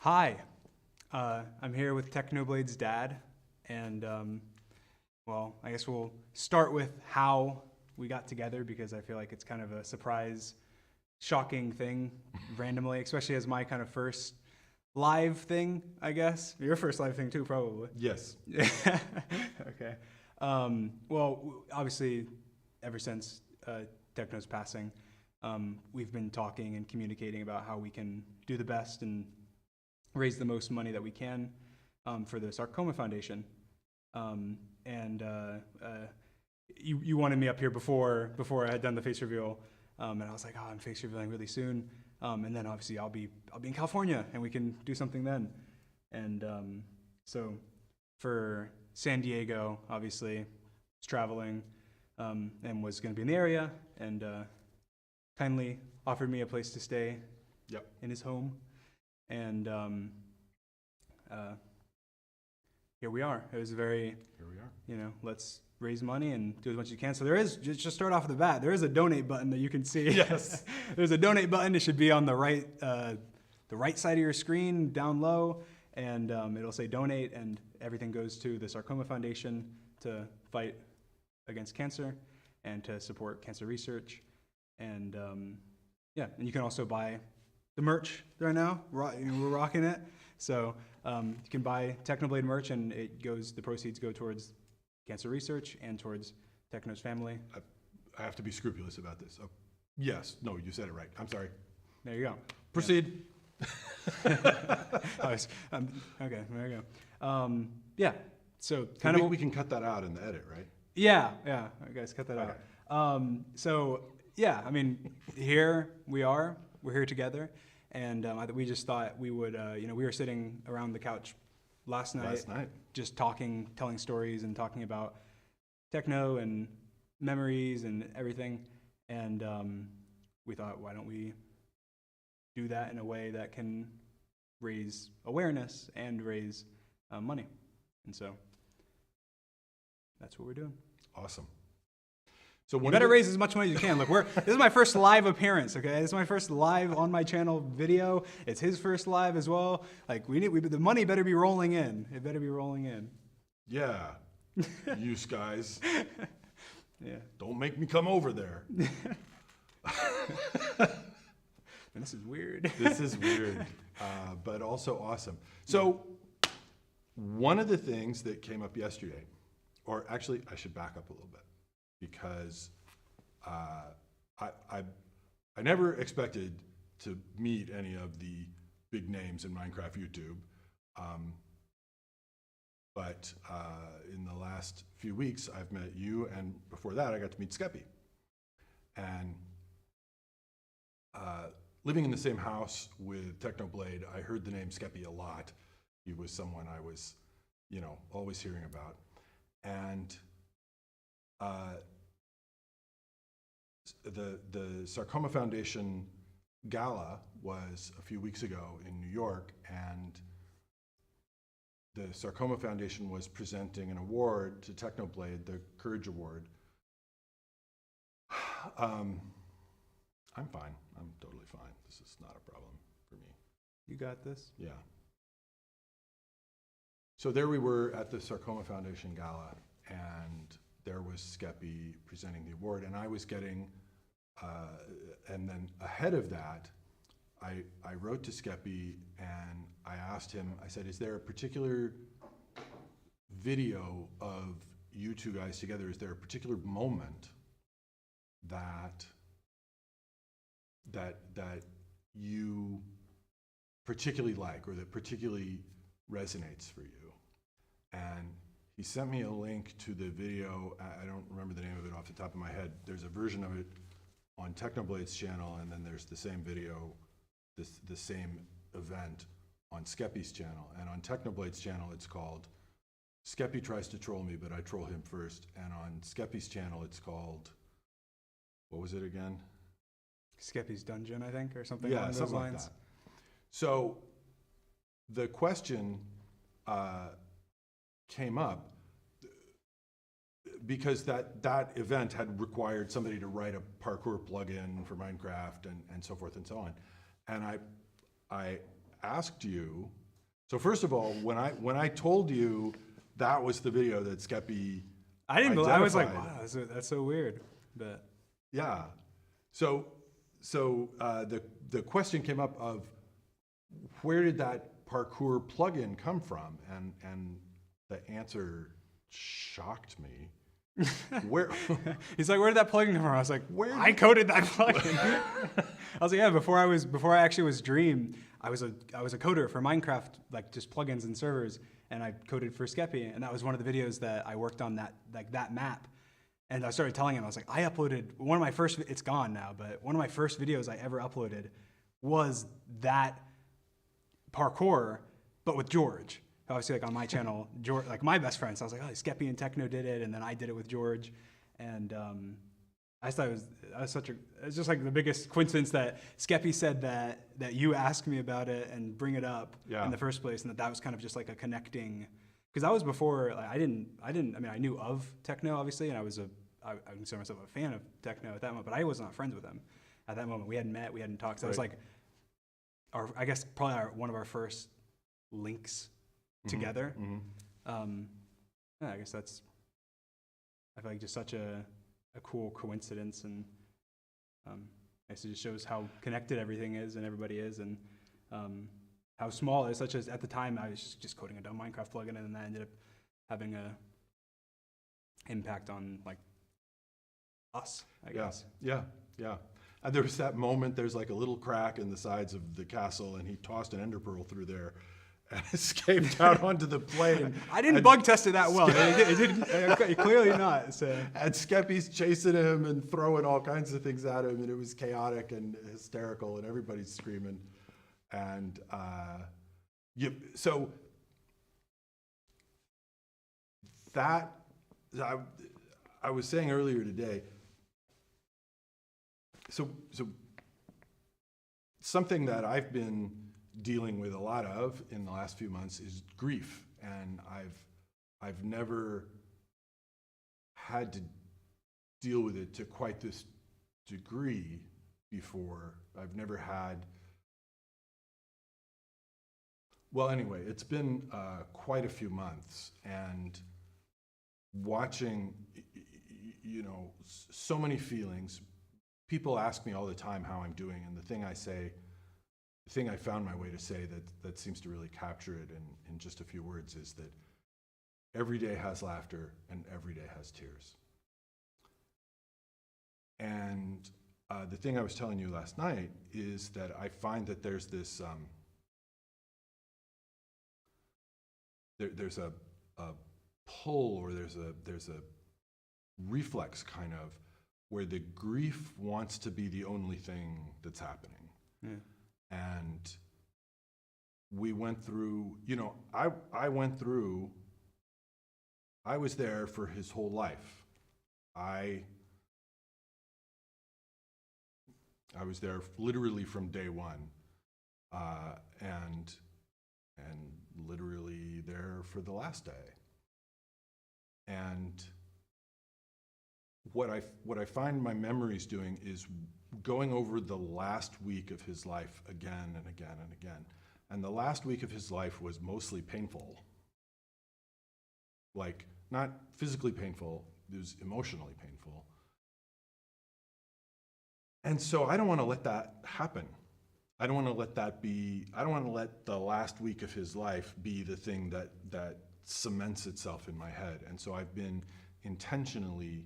Hi, I'm here with Technoblade's dad, and well, I guess we'll start with how we got together because I feel like it's kind of a surprise, shocking thing randomly, especially as my kind of first live thing, I guess. Your first live thing too, probably. Yes. Okay. Well, obviously, ever since Techno's passing, we've been talking and communicating about how we can do the best and raise the most money that we can for the Sarcoma Foundation. You wanted me up here before I had done the face reveal, and I was like, oh, I'm face revealing really soon, and then obviously I'll be in California and we can do something then. And so for San Diego, obviously, was traveling and was going to be in the area, and kindly offered me a place to stay. Yep. In his home. And here we are. It was Here we are. Let's raise money and do as much as you can. So there is, just start off the bat, there is a donate button that you can see. Yes. There's a donate button. It should be on the right side of your screen, down low, and it'll say donate, and everything goes to the Sarcoma Foundation to fight against cancer and to support cancer research. And and you can also buy the merch right now. We're rocking it. So you can buy Technoblade merch, and the proceeds go towards cancer research and towards Techno's family. I have to be scrupulous about this. Oh, yes. No, you said it right. I'm sorry. There you go. Proceed. Okay, there you go. Yeah. So kind of we can cut that out in the edit, right? Yeah. Guys, cut that out. So yeah, I mean, here we are. We're here together, and we just thought we would, we were sitting around the couch last night, just talking, telling stories, and talking about Techno and memories and everything, and we thought, why don't we do that in a way that can raise awareness and raise money, and so that's what we're doing. Awesome. So you better raise as much money as you can. Look, this is my first live appearance, okay? This is my first live on my channel video. It's his first live as well. Like, the money better be rolling in. It better be rolling in. Yeah. You guys. Yeah. Don't make me come over there. This is weird. This is weird, but also awesome. So one of the things that came up yesterday, or actually I should back up a little bit, because I never expected to meet any of the big names in Minecraft YouTube, but in the last few weeks I've met you, and before that I got to meet Skeppy. And living in the same house with Technoblade, I heard the name Skeppy a lot. He was someone I was, always hearing about. And the Sarcoma Foundation Gala was a few weeks ago in New York, and the Sarcoma Foundation was presenting an award to Technoblade, the Courage Award. I'm fine. I'm totally fine. This is not a problem for me. You got this? Yeah. So there we were at the Sarcoma Foundation Gala, and there was Skeppy presenting the award, and I was getting, and then ahead of that, I wrote to Skeppy and I asked him, I said, is there a particular video of you two guys together? Is there a particular moment that you particularly like, or that particularly resonates for you? And he sent me a link to the video. I don't remember the name of it off the top of my head. There's a version of it on Technoblade's channel, and then there's the same video, the same event on Skeppy's channel. And on Technoblade's channel, it's called Skeppy Tries to Troll Me, but I Troll Him First. And on Skeppy's channel, it's called, what was it again? Skeppy's Dungeon, I think, or something along those lines. Like that. So the question came up because that event had required somebody to write a parkour plugin for Minecraft and so forth and so on. And I asked you, so first of all, when I told you that was the video that Skeppy I didn't believe, I was like, identified. wow, that's so weird. But Yeah. So the question came up of where did that parkour plugin come from? And the answer shocked me. Where he's like, where did that plugin come from? I was like, Where I coded that plugin. I was like, yeah, before I actually was Dream, I was a coder for Minecraft, like just plugins and servers, and I coded for Skeppy, and that was one of the videos that I worked on, that map. And I started telling him, I was like, I uploaded one of my first, it's gone now, but one of my first videos I ever uploaded was that parkour, but with George. Obviously, like on my channel, George, like my best friend. So I was like, oh, Skeppy and Techno did it, and then I did it with George. And I just thought it was it's just like the biggest coincidence that Skeppy said that you asked me about it and bring it up in the first place, and that was kind of just like a connecting, because that was before, like, I mean, I knew of Techno, obviously, and I consider myself a fan of Techno at that moment, but I was not friends with him at that moment. We hadn't met, we hadn't talked. So it was like, I guess probably one of our first links together. Yeah, I guess I feel like just such a cool coincidence, and I guess it just shows how connected everything is and everybody is, and how small it is. Such as at the time I was just coding a dumb Minecraft plugin, and then that ended up having a impact on like us, I guess. Yeah. And there was that moment, there's like a little crack in the sides of the castle, and he tossed an ender pearl through there and escaped out onto the plane. I didn't bug test it that well. It didn't, clearly not. So. And Skeppy's chasing him and throwing all kinds of things at him, and it was chaotic and hysterical, and everybody's screaming. And so that, I was saying earlier today, so something that I've been dealing with a lot of in the last few months is grief, and I've never had to deal with it to quite this degree before. I've never had. Well, anyway, it's been quite a few months, and watching, so many feelings. People ask me all the time how I'm doing, and the thing I found my way to say that seems to really capture it in just a few words is that every day has laughter and every day has tears. And the thing I was telling you last night is that I find that there's this, there's a pull, or there's a reflex kind of, where the grief wants to be the only thing that's happening. Yeah. And we went through, I went through, I was there for his whole life. I was there literally from day one, and literally there for the last day. And what I find my memories doing is going over the last week of his life again and again and again. And the last week of his life was mostly painful. Like, not physically painful, it was emotionally painful. And so I don't want to let that happen. I don't want to let the last week of his life be the thing that cements itself in my head. And so I've been intentionally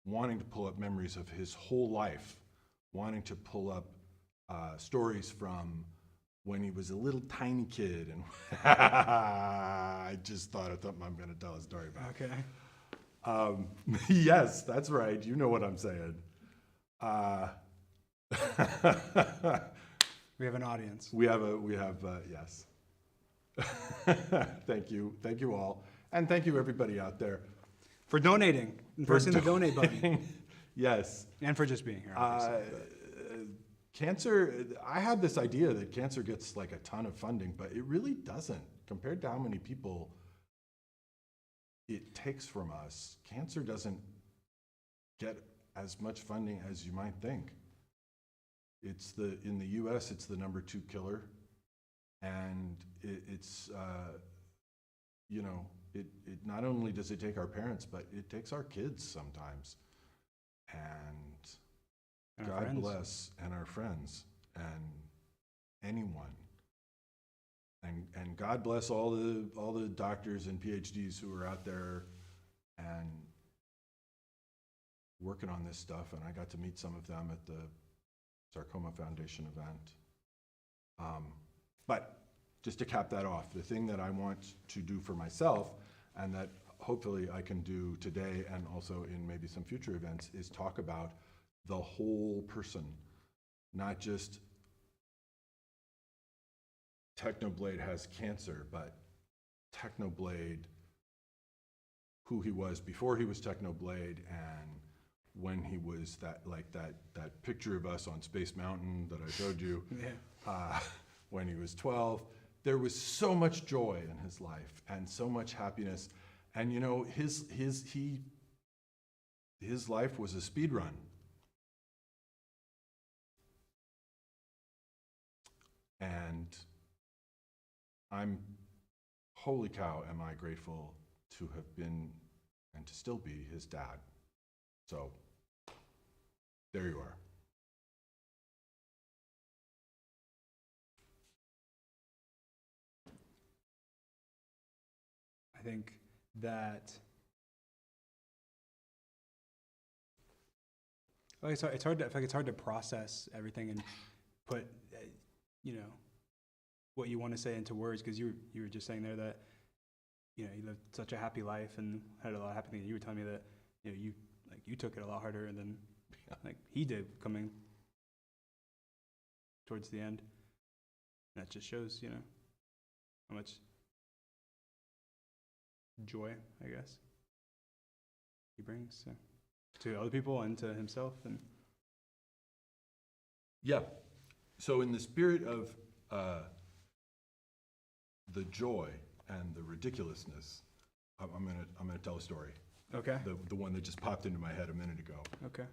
wanting to pull up memories of his whole life, wanting to pull up stories from when he was a little tiny kid, and I just thought of something I'm going to tell a story about. Okay. Yes, that's right. You know what I'm saying. We have an audience. We have yes. Thank you all, and thank you everybody out there For donating, and pressing the donate button. Yes. And for just being here, obviously. Cancer, I had this idea that cancer gets like a ton of funding, but it really doesn't. Compared to how many people it takes from us, cancer doesn't get as much funding as you might think. in the U.S. it's the #2 killer, and it's you know, it not only does it take our parents, but it takes our kids sometimes, and And our God friends. bless, and our friends, and anyone. And God bless all the doctors and PhDs who are out there and working on this stuff. And I got to meet some of them at the Sarcoma Foundation event. But just to cap that off, the thing that I want to do for myself, and that hopefully I can do today and also in maybe some future events, is talk about the whole person, not just Technoblade has cancer, but Technoblade, who he was before he was Technoblade, and when he was that picture of us on Space Mountain that I showed you, when he was 12. There was so much joy in his life and so much happiness, and you know, his life was a speed run. And I'm, holy cow, am I grateful to have been and to still be his dad. So, there you are. I think that it's hard to, I feel like it's hard to process everything and put, you know, what you want to say into words, because you were just saying there that, you know, you lived such a happy life and had a lot of happy things. You were telling me that, you know, you took it a lot harder than like he did coming towards the end. And that just shows, you know, how much joy, I guess, he brings to other people and to himself. And yeah. So in the spirit of the joy and the ridiculousness, I'm gonna tell a story. okay, The one that just popped into my head a minute ago. okay,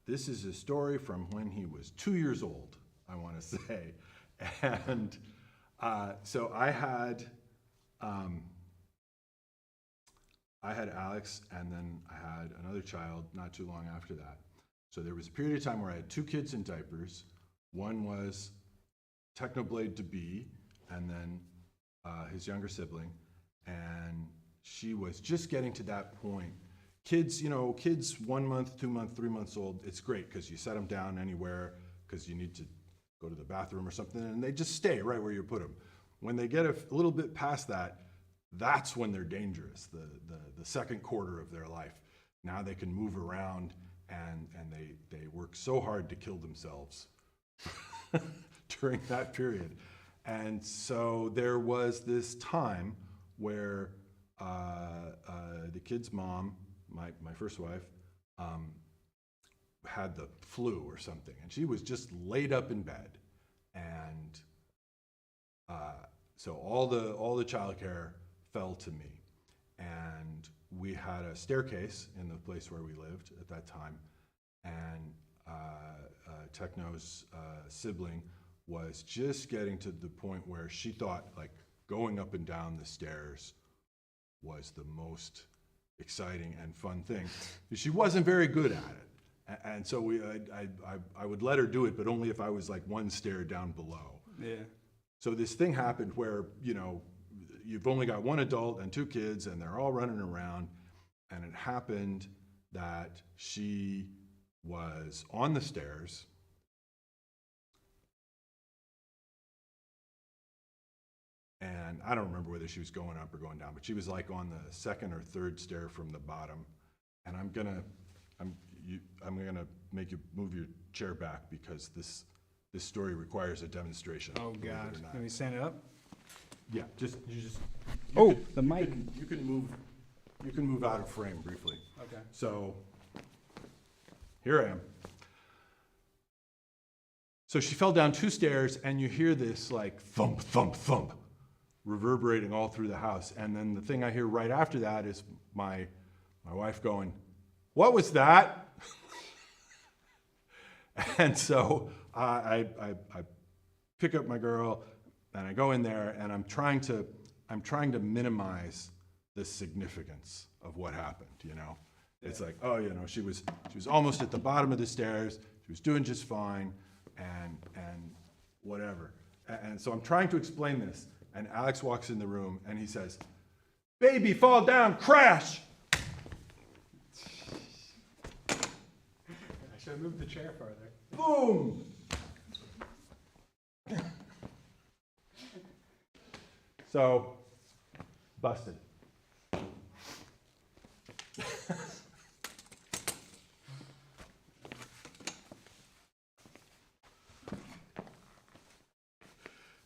This is a story from when he was 2 years old, I want to say, and so I had Alex, and then I had another child not too long after that. So there was a period of time where I had 2 kids in diapers. One was Technoblade to be, and then his younger sibling, and she was just getting to that point. Kids, you know, kids 1 month, 2 month, 3 months old, it's great because you set them down anywhere because you need to go to the bathroom or something, and they just stay right where you put them. When they get a little bit past that, that's when they're dangerous, the second quarter of their life. Now they can move around, and they work so hard to kill themselves during that period. And so there was this time where the kid's mom, my first wife, had the flu or something, and she was just laid up in bed. And so all the childcare fell to me, and we had a staircase in the place where we lived at that time, and Techno's sibling was just getting to the point where she thought like going up and down the stairs was the most exciting and fun thing. She wasn't very good at it, and so I would let her do it, but only if I was like one stair down below. yeah, So this thing happened where, you know, you've only got one adult and 2 kids, and they're all running around, and it happened that she was on the stairs, and I don't remember whether she was going up or going down, but she was like on the second or third stair from the bottom. And I'm gonna make you move your chair back because this story requires a demonstration. oh believe it God, or not. let me stand it up. Yeah, you Oh, can- the mic. You can move out of frame briefly. Okay. So here I am. So she fell down 2 stairs, and you hear this like thump, thump, thump, reverberating all through the house. And then the thing I hear right after that is my wife going, "What was that?" And so I pick up my girl and I go in there and I'm trying to minimize the significance of what happened, you know? It's like, oh, you know, she was almost at the bottom of the stairs, she was doing just fine, and whatever. And so I'm trying to explain this, and Alex walks in the room and he says, "Baby, fall down, crash!" I should have moved the chair farther. Boom! So, busted.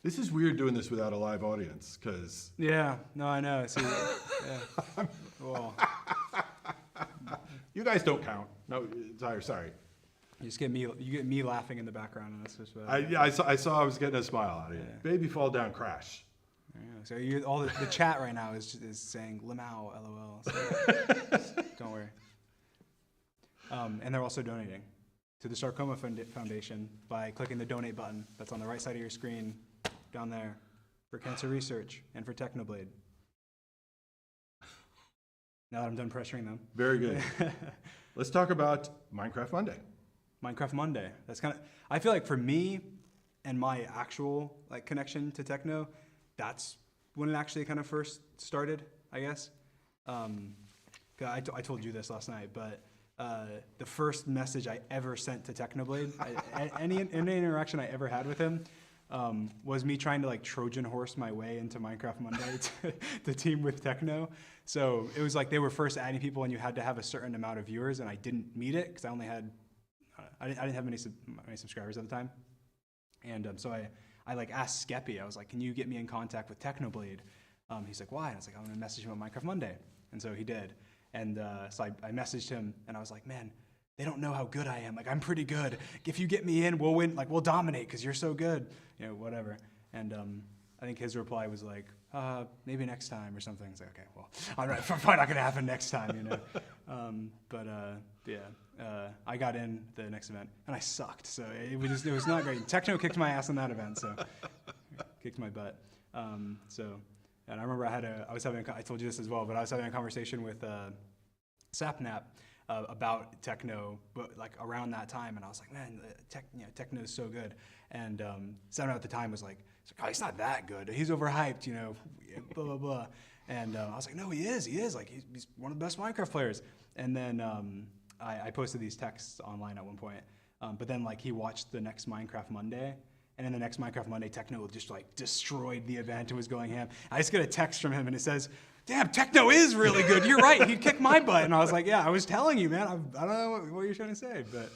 This is weird doing this without a live audience, because Yeah, no, I know. See, yeah. Well, you guys don't count. No, sorry. you get me laughing in the background, and that's just I saw I was getting a smile out of you. Yeah. Baby, fall down, crash. Yeah, so all the chat right now is saying "Lamau, LOL." So don't worry. And they're also donating to the Sarcoma Foundation by clicking the donate button that's on the right side of your screen, down there, for cancer research and for Technoblade. Now that I'm done pressuring them. Very good. Let's talk about Minecraft Monday. Minecraft Monday. That's kind of. I feel like for me, and my actual connection to techno, that's when it actually kind of first started, I guess. I told you this last night, but the first message I ever sent to Technoblade, any interaction I ever had with him, was me trying to Trojan horse my way into Minecraft Monday to team with Techno. So it was like they were first adding people, and you had to have a certain amount of viewers, and I didn't meet it because I only had I didn't have many subscribers at the time, and so I asked Skeppy. I was like, "Can you get me in contact with Technoblade?" He's like, "Why?" And I was like, "I'm gonna message him on Minecraft Monday," and so he did. And so I messaged him, and I was like, "Man, they don't know how good I am. I'm pretty good. If you get me in, we'll win. We'll dominate because you're so good. Whatever." And I think his reply was like, "Maybe next time" or something. It's like, okay, well, all right, probably not gonna happen next time, I got in the next event, and I sucked. So it was not great. Techno kicked my ass in that event, so kicked my butt. And I remember I told you this as well, but I was having a conversation with Sapnap about techno, but around that time, and I was like, "Man, techno is so good." And Sapnap at the time was like, "Oh, he's not that good. He's overhyped, blah blah blah." And I was like, "No, he is. He's one of the best Minecraft players." And then I posted these texts online at one point, but then he watched the next Minecraft Monday. And in the next Minecraft Monday, Techno just destroyed the event and was going ham. I just get a text from him, and it says, "Damn, Techno is really good. You're right. He kicked my butt." And I was like, "Yeah, I was telling you, man. I don't know what you're trying to say." But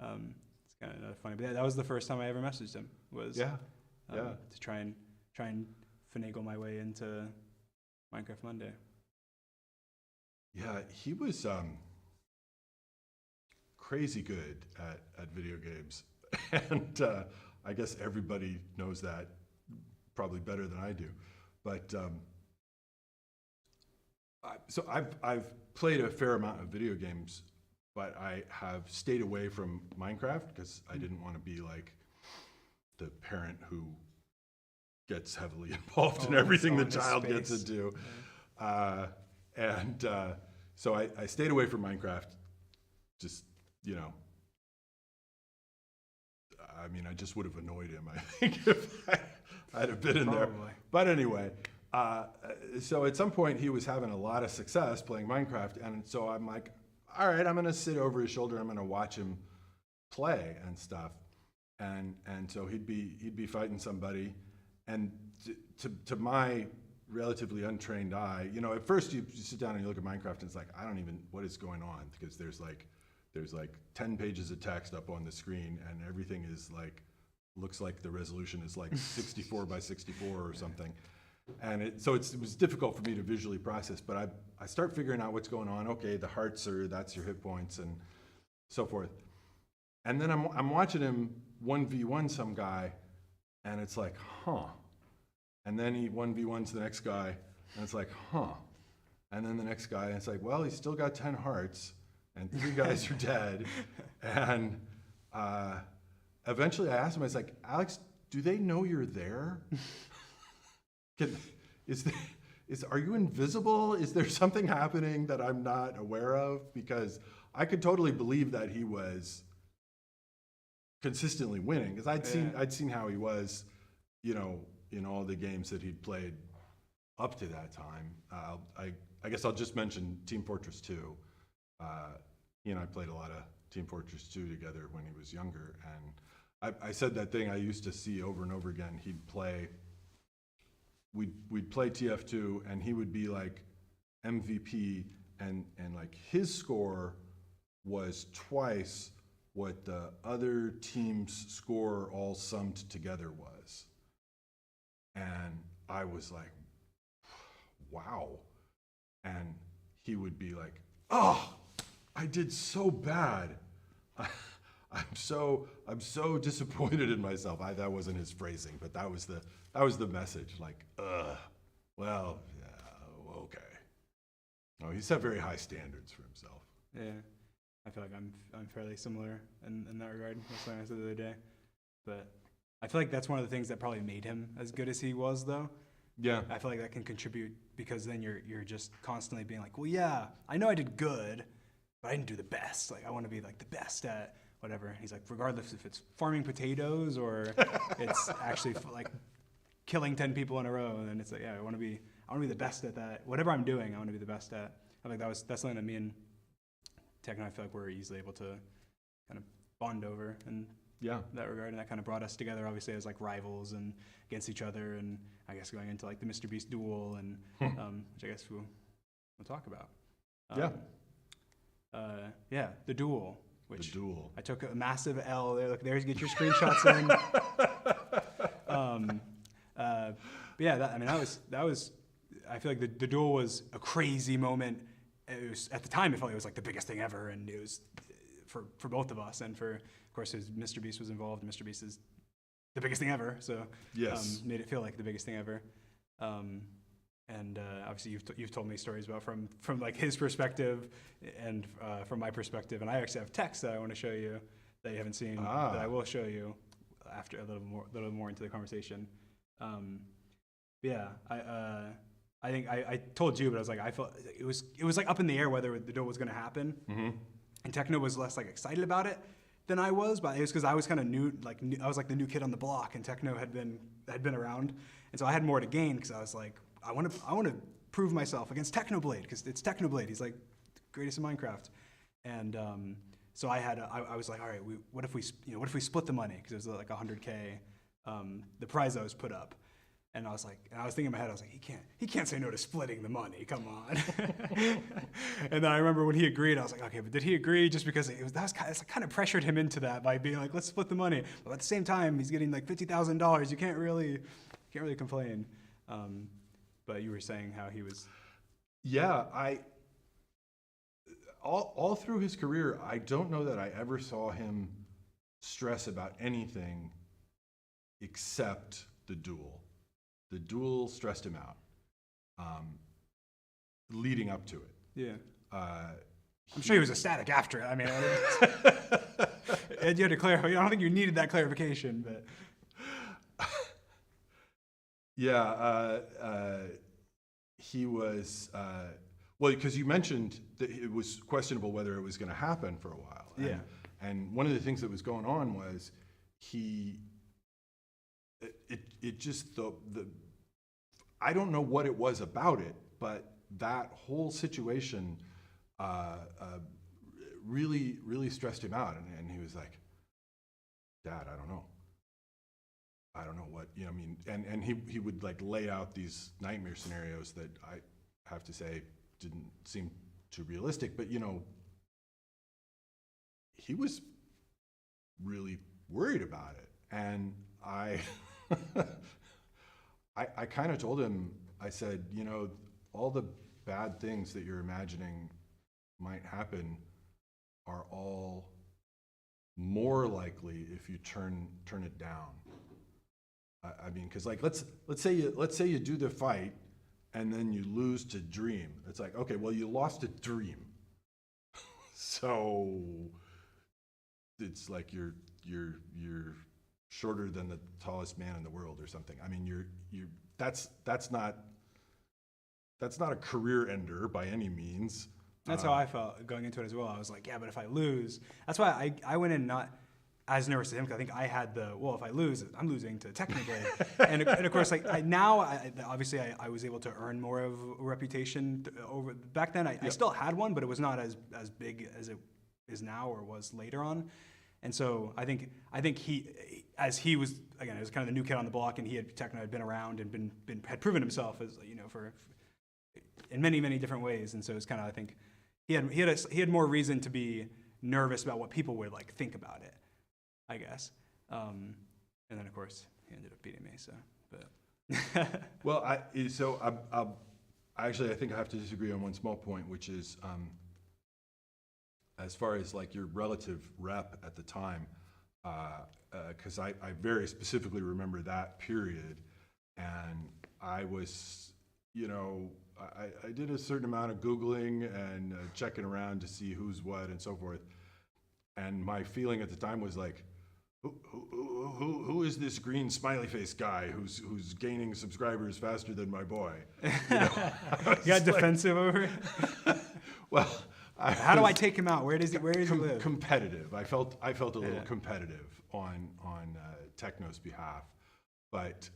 it's kind of funny. But that was the first time I ever messaged him. Was to try and finagle my way into Minecraft Monday. Yeah, he was crazy good at video games, and I guess everybody knows that probably better than I do. But so I've played a fair amount of video games, but I have stayed away from Minecraft because I didn't want to be like the parent who gets heavily involved in everything the child gets into. Yeah. So I stayed away from Minecraft. Just I just would have annoyed him, I think, if I'd have been in there. But anyway, so at some point he was having a lot of success playing Minecraft, and so I'm like, all right, I'm going to sit over his shoulder, I'm going to watch him play and stuff. And so he'd be fighting somebody, and to my relatively untrained eye, at first you sit down and you look at Minecraft and it's like, I don't even, what is going on? Because there's 10 pages of text up on the screen, and everything is looks like the resolution is 64 by 64 or something. And it was difficult for me to visually process, but I start figuring out what's going on. Okay, the hearts that's your hit points and so forth. And then I'm watching him 1v1 some guy, and it's like, huh. And then he 1v1s the next guy, and it's like, huh. And then the next guy, and it's like, well, he's still got 10 hearts, and 3 guys are dead. And eventually I asked him, I was like, Alex, do they know you're there? Are you invisible? Is there something happening that I'm not aware of? Because I could totally believe that he was consistently winning, because I'd seen how he was, in all the games that he'd played up to that time. I guess I'll just mention Team Fortress 2. He and I played a lot of Team Fortress 2 together when he was younger, and I said that thing I used to see over and over again. We'd play TF2, and he would be like MVP, and like his score was twice what the other team's score all summed together was. And I was like, wow. And he would be like, oh, I did so bad. I'm so disappointed in myself. That wasn't his phrasing, but that was the message. Like, well, yeah, okay. No, he set very high standards for himself. Yeah, I feel like I'm fairly similar in that regard. That's what I said the other day. But I feel like that's one of the things that probably made him as good as he was, though. Yeah. I feel like that can contribute, because then you're just constantly being like, well, yeah, I know I did good, but I didn't do the best. Like, I want to be like the best at whatever. And he's like, regardless if it's farming potatoes or it's actually like killing 10 people in a row, and it's like, yeah, I want to be the best at that. Whatever I'm doing, I want to be the best at. I think that's something that me and Techno, I feel like we're easily able to kind of bond over in that regard, and that kind of brought us together, obviously, as like rivals and against each other, and I guess going into like the Mr. Beast duel, and which I guess we'll talk about. The duel. Which the duel. I took a massive L there. Look, there's get your screenshots in. That was. I feel like the duel was a crazy moment. It was, at the time, it felt like it was like the biggest thing ever, and it was for both of us, and of course, Mr. Beast was involved. Mr. Beast is the biggest thing ever, so yes, made it feel like the biggest thing ever. Obviously, you've told me stories about from like his perspective, and from my perspective, and I actually have texts that I want to show you that you haven't seen, that I will show you after a little more into the conversation. I think I told you, but I was like, I felt it was like up in the air whether the duel was going to happen, and Techno was less like excited about it than I was, but it was because I was kind of new. I was like the new kid on the block, and Techno had been around, and so I had more to gain, because I was like, I want to prove myself against Technoblade, because it's Technoblade. He's like the greatest in Minecraft, and so I was like, all right, what if we split the money, because it was like $100K, the prize that was put up. And I was thinking in my head, I was like, he can't say no to splitting the money, come on. And then I remember when he agreed, I was like, okay, but did he agree just because it kind of pressured him into that by being like, let's split the money. But at the same time, he's getting like $50,000. You can't really complain. But you were saying how he was. Yeah, all through his career, I don't know that I ever saw him stress about anything except the duel. The duel stressed him out, leading up to it. Yeah. I'm sure he was ecstatic after it. I mean, you had to clarify. I don't think you needed that clarification, but. Yeah, he was, well, because you mentioned that it was questionable whether it was going to happen for a while. And one of the things that was going on was I don't know what it was about it, but that whole situation really, really stressed him out. And he was like, Dad, I don't know what, I mean, and he would like lay out these nightmare scenarios that I have to say didn't seem too realistic, but he was really worried about it. And I kind of told him, I said, all the bad things that you're imagining might happen are all more likely if you turn it down. I mean, because like let's say you do the fight and then you lose to Dream. It's like, okay, well, you lost to Dream, so it's like you're shorter than the tallest man in the world or something. I mean, that's not a career ender by any means. That's how I felt going into it as well. I was like, yeah, but if I lose, that's why I went in not as nervous as him, because I think I had if I lose, I'm losing to Technoblade. and of course, like obviously I was able to earn more of a reputation over back then. I still had one, but it was not as big as it is now or was later on. And so I think he was, again, it was kind of the new kid on the block, and Techno had been around and had proven himself as, for in many different ways. And so it's kind of, I think he had more reason to be nervous about what people would like think about it, I guess. And then of course he ended up beating me. So, but well, I think I have to disagree on one small point, which is as far as like your relative rep at the time, because I very specifically remember that period, and I was, I did a certain amount of Googling and checking around to see who's what and so forth. And my feeling at the time was like, who is this green smiley face guy who's gaining subscribers faster than my boy? You got defensive over it? Well, how do I take him out? Where does he live? Competitive. I felt a little competitive on Techno's behalf, but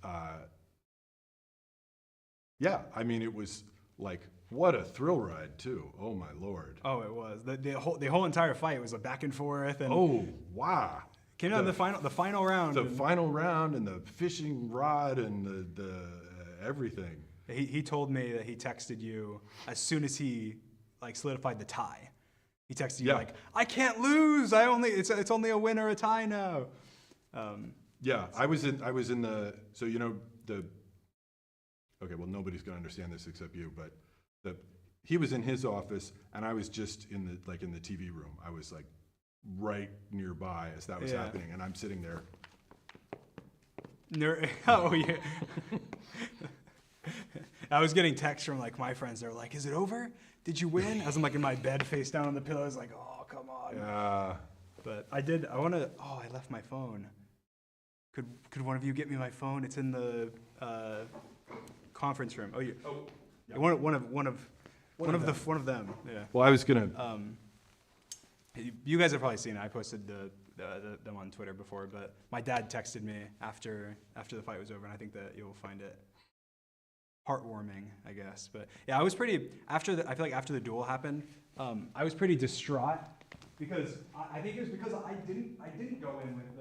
yeah, I mean, it was like, what a thrill ride too. Oh my Lord. Oh, it was. The whole entire fight was a back and forth. And oh, wow. Came down to the final round. The final round and the fishing rod and the everything. He told me that he texted you as soon as he like solidified the tie. He texted you like, I can't lose. It's only a win or a tie now. Yeah, I was in the, so okay, well, nobody's gonna understand this except you, but he was in his office and I was just in the TV room. I was like right nearby as that was happening, and I'm sitting there. Oh yeah. I was getting texts from like my friends. They were like, "Is it over? Did you win?" As I'm like in my bed, face down on the pillow. I was like, "Oh, come on." Yeah. But I did. I left my phone. Could one of you get me my phone? It's in the conference room. Oh, yeah. Oh, yeah. One of them. Yeah. Well, I was gonna. You guys have probably seen it. I posted them on Twitter before, but my dad texted me after the fight was over, and I think that you'll find it heartwarming, I guess. But yeah, I was pretty I feel like after the duel happened, I was pretty distraught because I think it was because I didn't go in with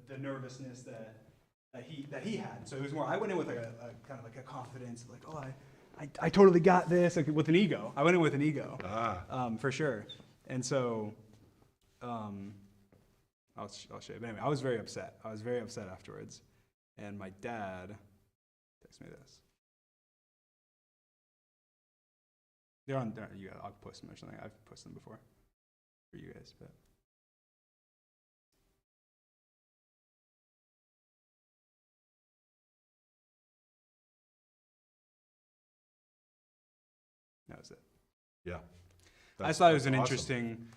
the nervousness that he had. So it was more, I went in with like a kind of like a confidence, like, oh, I totally got this, like with an ego. I went in with an ego, for sure. And so, I'll show you. But anyway, I was very upset. I was very upset afterwards. And my dad texted me this. I'll post them or something. I've posted them before for you guys, but. That was it. Yeah. I just thought it was an interesting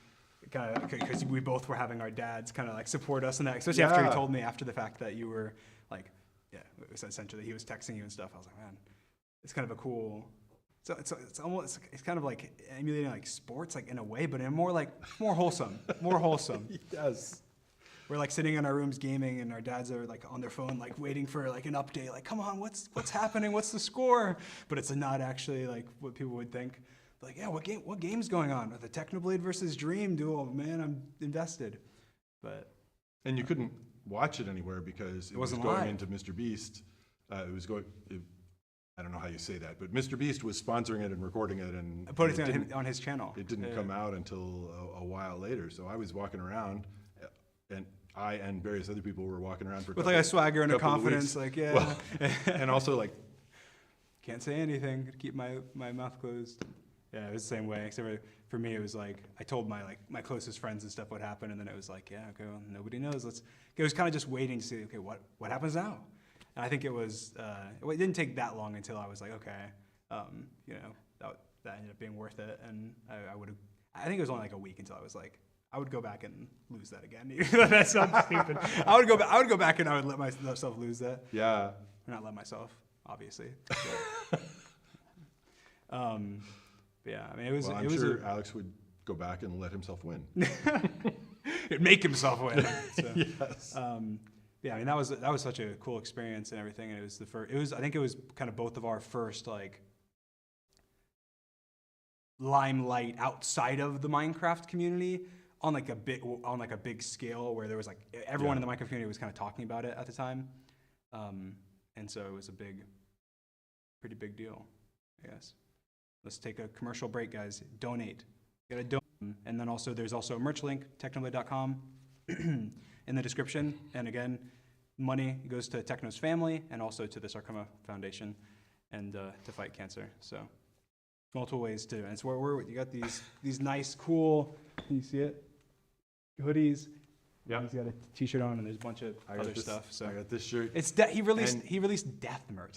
kind of, because we both were having our dads kind of like support us in that, especially after he told me after the fact that you were like, it was essentially he was texting you and stuff. I was like, man, it's kind of a cool. So it's almost, it's kind of like emulating like sports, like in a way, but in more wholesome, more wholesome. Yes. We're like sitting in our rooms gaming, and our dads are like on their phone, like waiting for like an update. Like, come on, what's happening? What's the score? But it's not actually like what people would think. Like, yeah, what game's going on? The Technoblade versus Dream duel. Man, I'm invested. And you couldn't watch it anywhere because it was going into Mr. Beast. I don't know how you say that, but Mr. Beast was sponsoring it and recording it, and put it on his channel. It didn't come out until a while later. So I was walking around, and I and various other people were walking around with like a swagger and a confidence, like well, and also like can't say anything, keep my mouth closed. Yeah, it was the same way. Except for me, it was like I told my closest friends and stuff what happened, and then it was like, yeah, okay, well, nobody knows. It was kind of just waiting to see, okay, what happens now? And I think it was it didn't take that long until I was like, okay, that ended up being worth it, and I think it was only like a week until I I would go back and lose that again. That sounds stupid. I would go back and I would let myself lose that. Yeah. Or not let myself, obviously. But yeah, I mean, Well, I'm sure Alex would go back and let himself win. It'd make himself win. So, Yes. yeah, I mean, that was such a cool experience and everything. And it was the first. I think it was kind of both of our first like limelight outside of the Minecraft community on like a big scale where there was like everyone in the Minecraft community was kind of talking about it at the time, and so it was a pretty big deal, I guess. Let's take a commercial break, guys. Donate. You gotta donate. And then also there's also a merch link, technoblade.com, in the description. And again, money goes to Techno's family and also to the Sarcoma Foundation and to fight cancer. So multiple ways to. And it's where you got these nice, cool. Can you see it? Hoodies. Yeah. He's got a T-shirt on, and there's a bunch of other stuff. So I got this shirt. It's he released death merch.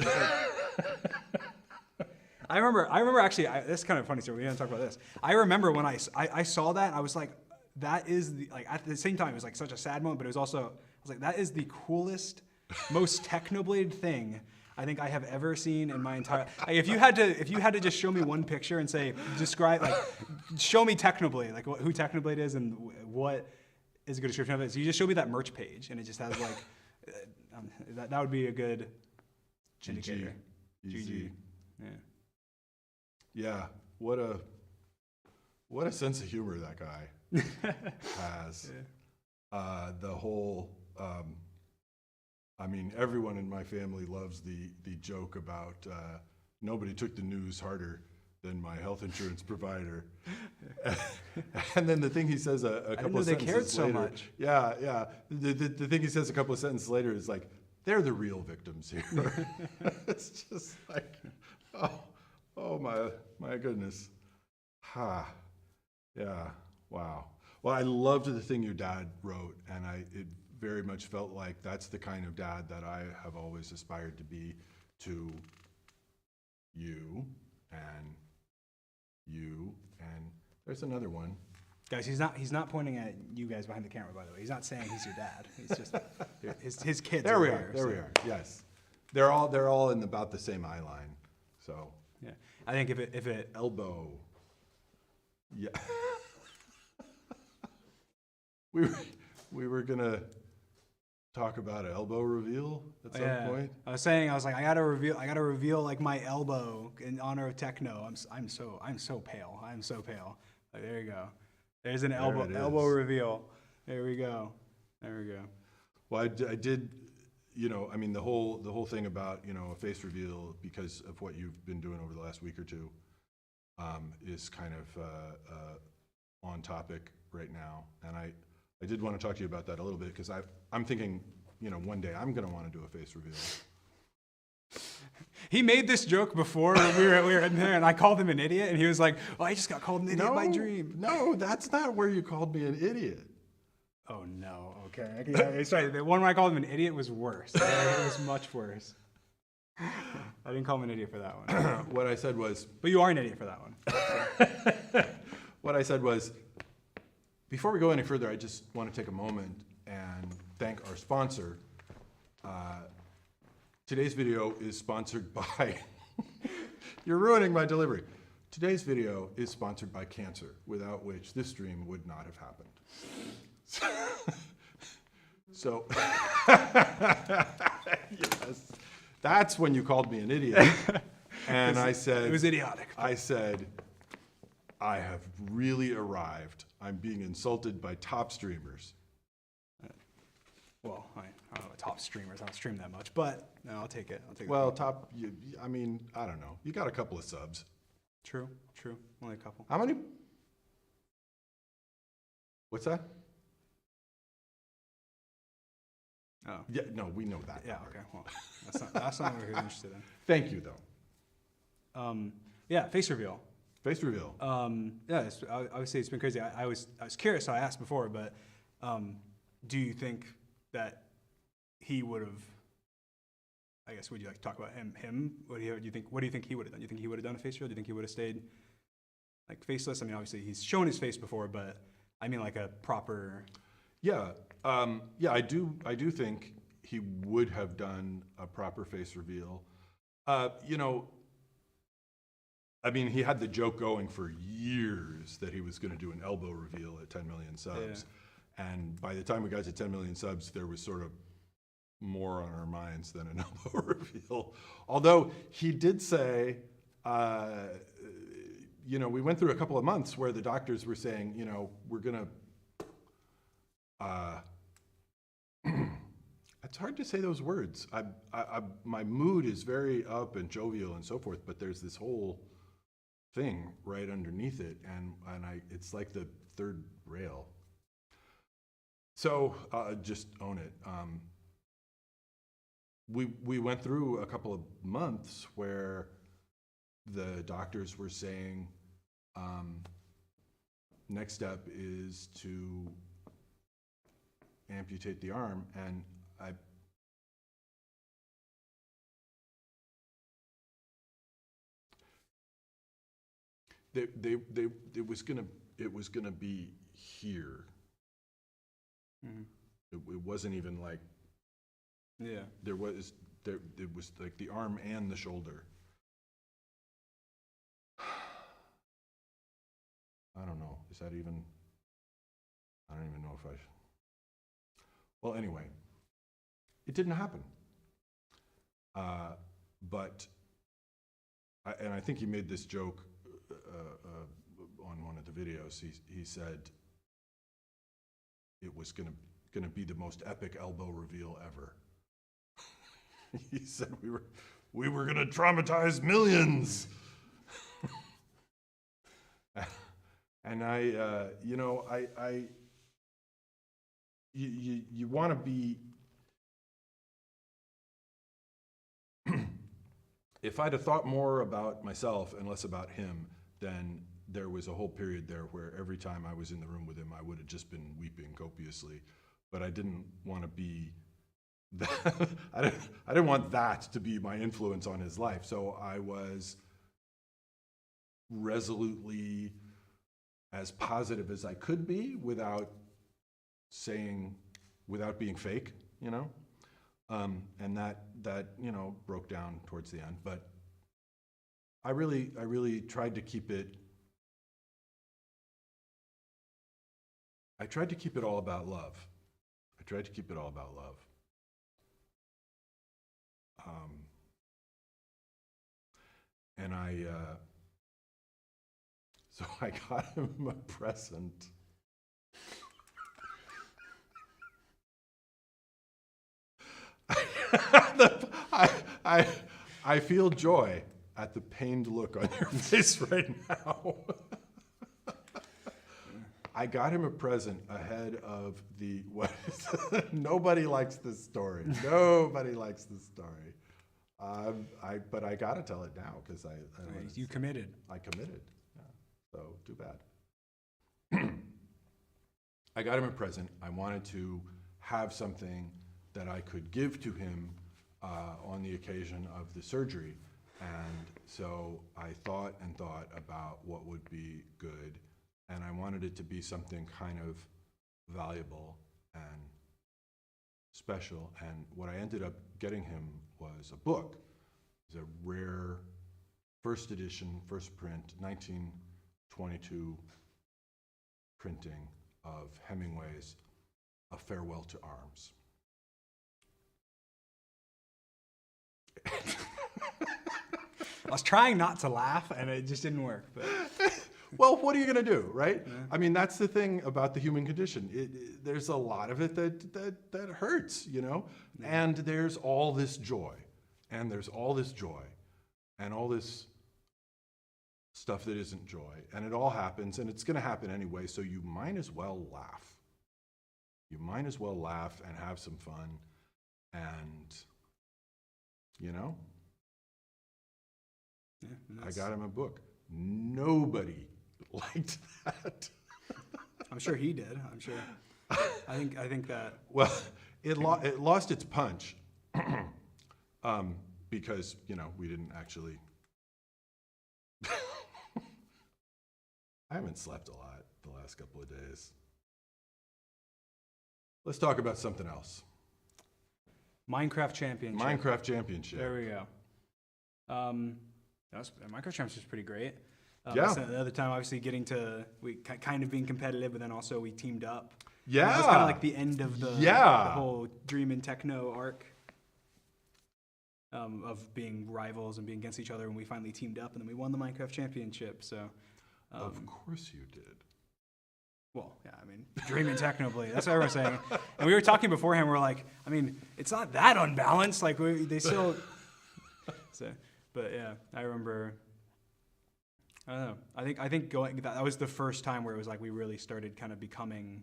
I remember actually. This is kind of a funny story. We didn't talk about this. I remember when I saw that, I was like, that is at the same time it was like such a sad moment, but it was also I was like, that is the coolest, most Technoblade thing I think I have ever seen in my entire. Like, if you had to just show me one picture and say show me Technoblade, like who Technoblade is and what is a good description of it. So you just show me that merch page, and it just has like that would be a good indicator. GG. Yeah. Yeah. What a sense of humor that guy has. Yeah. The whole. I mean, everyone in my family loves the joke about nobody took the news harder than my health insurance provider. And then the thing he says a couple of sentences later. I didn't know they cared so much. Yeah. The thing he says a couple of sentences later is like, they're the real victims here. It's just like, oh my goodness. Ha. Yeah. Wow. Well, I loved the thing your dad wrote, and it very much felt like that's the kind of dad that I have always aspired to be to you, and there's another one. Guys, he's not pointing at you guys behind the camera, by the way. He's not saying he's your dad. He's just his kids. There we are. Yes, they're all in about the same eye line. So yeah, I think if it elbow. Yeah. We were gonna talk about an elbow reveal at some point. I was like, I gotta reveal like my elbow in honor of Techno. I'm so pale. Like, there you go. There's an elbow reveal. There we go. Well, I did, I mean, the whole thing about, a face reveal, because of what you've been doing over the last week or two, is kind of on topic right now. And I did want to talk to you about that a little bit, because I'm thinking, one day I'm going to want to do a face reveal. He made this joke before we were in there, and I called him an idiot, and he was like, "Oh, I just got called an idiot by Dream." No, that's not where you called me an idiot. Oh no. Okay. Sorry. The one where I called him an idiot was worse. It was much worse. I didn't call him an idiot for that one. What I said was. But you are an idiot for that one. What I said was, before we go any further, I just want to take a moment and thank our sponsor. Today's video is sponsored by, you're ruining my delivery. Today's video is sponsored by cancer, without which this stream would not have happened. So, yes, that's when you called me an idiot. And I said, it was idiotic. I said, I have really arrived. I'm being insulted by top streamers. Well, I don't know about top streamers. I don't stream that much, but no, I'll take it. Well, I mean, I don't know. You got a couple of subs. True. Only a couple. How many? What's that? Oh. Yeah, no, we know that. Yeah, okay. Well, that's not what we're interested in. Thank you, though. Yeah, face reveal. Face reveal. Yeah, obviously it's been crazy. I was curious, so I asked before, but do you think that he would have? I guess would you like to talk about him? What do you think he would have done? Do you think he would have done a face reveal? Do you think he would have stayed like faceless? I mean, obviously he's shown his face before, but I mean, like a proper. Yeah, yeah, I do think he would have done a proper face reveal. You know, I mean, he had the joke going for years that he was going to do an elbow reveal at 10 million subs. And by the time we got to 10 million subs, there was sort of more on our minds than an elbow reveal. Although he did say, you know, we went through a couple of months where the doctors were saying, you know, we're going to, it's hard to say those words. My mood is very up and jovial and so forth, but there's this whole thing right underneath it, and it's like the third rail. So just own it. We went through a couple of months where the doctors were saying, next step is to amputate the arm, and it was gonna be here. Mm-hmm. It wasn't even like, Yeah. it was like the arm and the shoulder. I don't know. Is that even? I don't even know if I should. Well, anyway, it didn't happen. But I think he made this joke on one of the videos. He said it was gonna be the most epic elbow reveal ever. He said we were gonna traumatize millions. And you know, you want to be. If I'd have thought more about myself and less about him, then there was a whole period there where every time I was in the room with him, I would have just been weeping copiously. But I didn't want to be that. I didn't want that to be my influence on his life. So I was resolutely as positive as I could be without being fake, you know? And that you know, broke down towards the end. But I really tried to keep it. I tried to keep it all about love. I tried to keep it all about love. And so I got him a present. I feel joy at the pained look on your face right now. I got him a present ahead of nobody likes this story. Nobody likes this story. But I gotta tell it now because You committed. I committed. Yeah. So too bad. I got him a present. I wanted to have something that I could give to him on the occasion of the surgery. And so I thought and thought about what would be good, and I wanted it to be something kind of valuable and special. And what I ended up getting him was a book. It was a rare first edition, first print, 1922 printing of Hemingway's A Farewell to Arms. I was trying not to laugh, and it just didn't work. But Well, what are you going to do, right? Yeah. I mean, that's the thing about the human condition. There's a lot of it that hurts, you know? Yeah. And there's all this joy. And there's all this joy. And all this stuff that isn't joy. And it all happens, and it's going to happen anyway, so you might as well laugh. You might as well laugh and have some fun. And, you know? Yeah, I got him a book. Nobody liked that. I'm sure he did. I'm sure. I think that. Well, it lost its punch because, you know, we didn't actually. I haven't slept a lot the last couple of days. Let's talk about something else. Minecraft Championship. Minecraft Championship. There we go. Minecraft Championship was pretty great. Yeah. So the other time, obviously, kind of being competitive, but then also we teamed up. Yeah. That was kind of like the end of the whole Dream and Techno arc of being rivals and being against each other, and we finally teamed up, and then we won the Minecraft Championship. So, of course you did. Well, yeah, I mean, Dream and Technoblade. That's what everyone's saying. And we were talking beforehand. We're like, I mean, it's not that unbalanced. Like they still. So, but yeah, I remember. I don't know. I think that was the first time where it was like we really started kind of becoming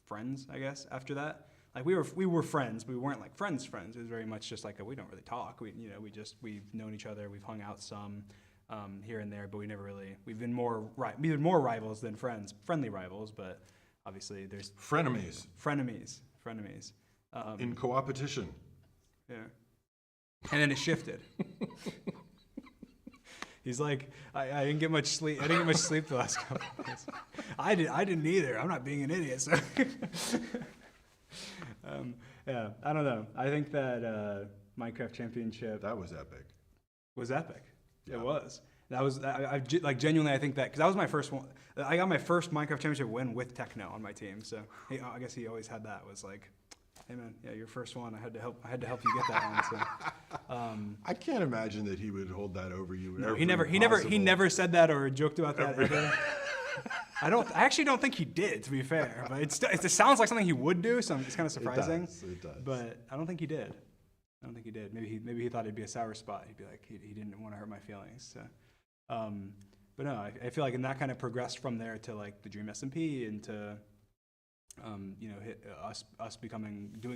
friends. I guess after that, like we were friends, but we weren't like friends. It was very much just like we don't really talk. We've known each other. We've hung out some. Here and there, but we've been more rivals than friends, friendly rivals, but obviously there's frenemies. In co-opetition. Yeah. And then it shifted. He's like, I didn't get much sleep. I didn't get much sleep the last couple of days. I didn't either. I'm not being an idiot. So yeah, I don't know. I think that Minecraft Championship that was epic. Was epic. Yeah. It was. That was like genuinely. I think that because that was my first one. I got my first Minecraft Championship win with Techno on my team. So I guess he always had that. Was like, hey man, yeah, your first one. I had to help you get that one. So I can't imagine that he would hold that over you. No, he never said that or joked about that ever. I actually don't think he did, to be fair. But it sounds like something he would do. So it's kind of surprising. It does. But I don't think he did. Maybe he thought it'd be a sour spot. He'd be like, he didn't want to hurt my feelings. So, but no, I feel like, and that kind of progressed from there to like the Dream SMP and to, us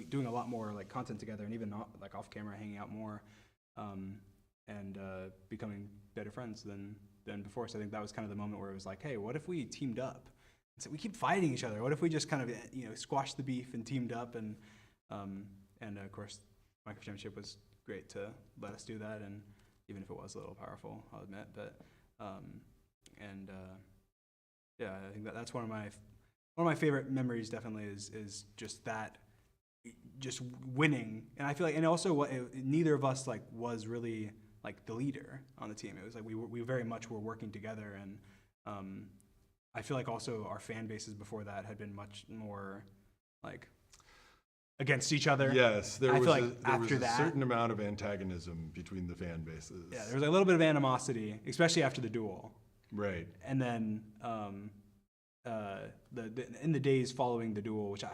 doing a lot more like content together and even not like off camera, hanging out more, and becoming better friends than before. So I think that was kind of the moment where it was like, hey, what if we teamed up? So we keep fighting each other. What if we just kind of squashed the beef and teamed up and of course. Minecraft Championship was great to let us do that, and even if it was a little powerful, I'll admit. But yeah, I think that's one of my favorite memories. Definitely is just that, just winning. And I feel like, and also neither of us like was really like the leader on the team. It was like we very much were working together, and I feel like also our fan bases before that had been much more like. Against each other. Yes, there was a certain amount of antagonism between the fan bases. Yeah, there was a little bit of animosity, especially after the duel. Right. And then in the days following the duel, which I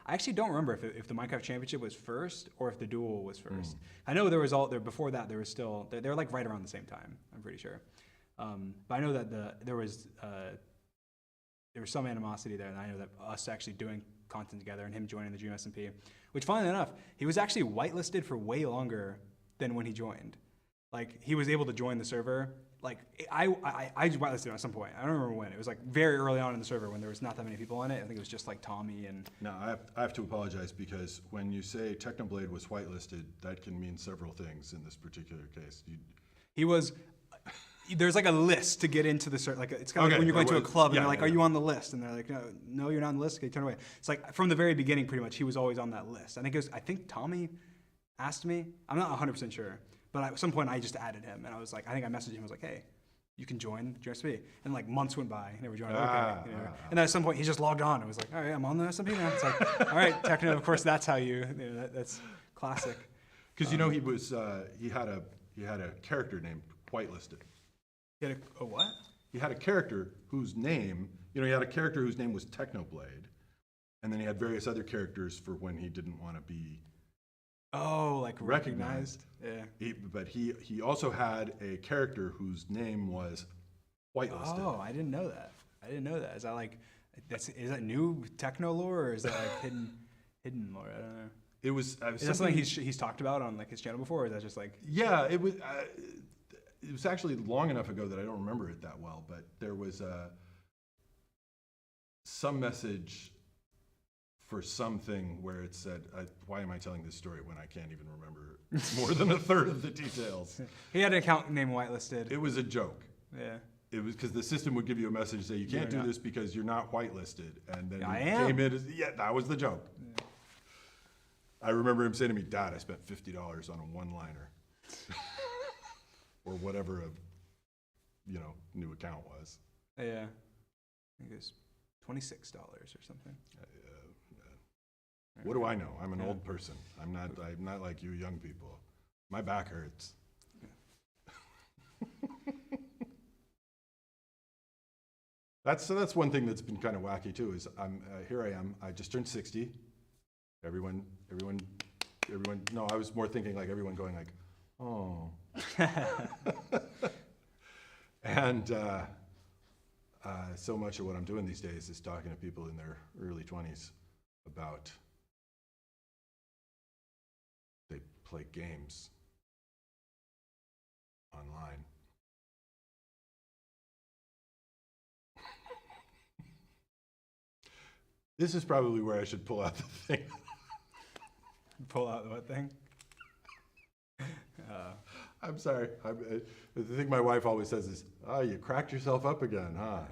actually don't remember if the Minecraft Championship was first or if the duel was first. I know there was before that there was still they were like right around the same time. I'm pretty sure. But I know that there was some animosity there, and I know that us actually doing content together and him joining the Dream SMP, which funnily enough, he was actually whitelisted for way longer than when he joined. Like he was able to join the server. Like I whitelisted him at some point. I don't remember when. It was like very early on in the server when there was not that many people on it. I think it was just like Tommy and. No, I have to apologize because when you say Technoblade was whitelisted, that can mean several things in this particular case. He was. There's like a list to get into the like it's kind of like when you're going to a club and they're like, "Are you on the list?" And they're like, "No, you're not on the list." Okay, turn away. It's like from the very beginning, pretty much, he was always on that list. I think Tommy asked me. I'm not 100% sure, but at some point I just added him, and I was like, I think I messaged him. I was like, "Hey, you can join GSP." And like months went by, he never joined. And then at some point he just logged on. I was like, "All right, I'm on the SMP now." It's like, "All right, Techno." Of course, that's how that's classic. Because he had a character named Whitelisted. He had a what? He had a character whose name, was Technoblade, and then he had various other characters for when he didn't want to be. Oh, like recognized. Yeah. But he also had a character whose name was Whitelisted. Oh, I didn't know that. Is that new Techno lore, or is that like hidden lore? I don't know. It was. Is that something he's talked about on like his channel before, or is that just like? Yeah, it was. It was actually long enough ago that I don't remember it that well, but there was some message for something where it said, why am I telling this story when I can't even remember more than a third of the details? He had an account named Whitelisted. It was a joke. Yeah. It was because the system would give you a message say, you can't do this because you're not whitelisted. And then I it am. came in as, that was the joke. I remember him saying to me, Dad, I spent $50 on a one-liner. Or whatever a, new account was. Yeah. I think it was $26 or something. What do I know? I'm an Yeah. old person. I'm not like you young people. My back hurts. That's one thing that's been kind of wacky too. Is here I am. I just turned 60. Everyone. No, I was more thinking like everyone going like, oh. And so much of what I'm doing these days is talking to people in their early 20s about they play games online. This is probably where I should pull out the thing. Pull out what thing? I'm sorry. The thing my wife always says is, "Oh, you cracked yourself up again, huh?"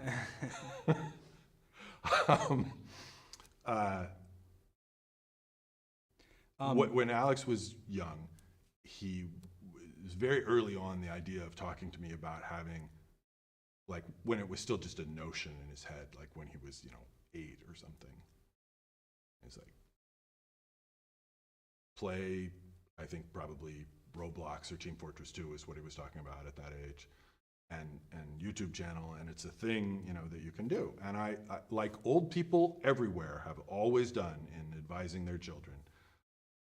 When Alex was young, he was very early on the idea of talking to me about having, like, when it was still just a notion in his head, like when he was, 8 or something. He's like, play, I think probably Roblox or Team Fortress 2 is what he was talking about at that age, and YouTube channel, and it's a thing, that you can do. And I, like old people everywhere have always done in advising their children,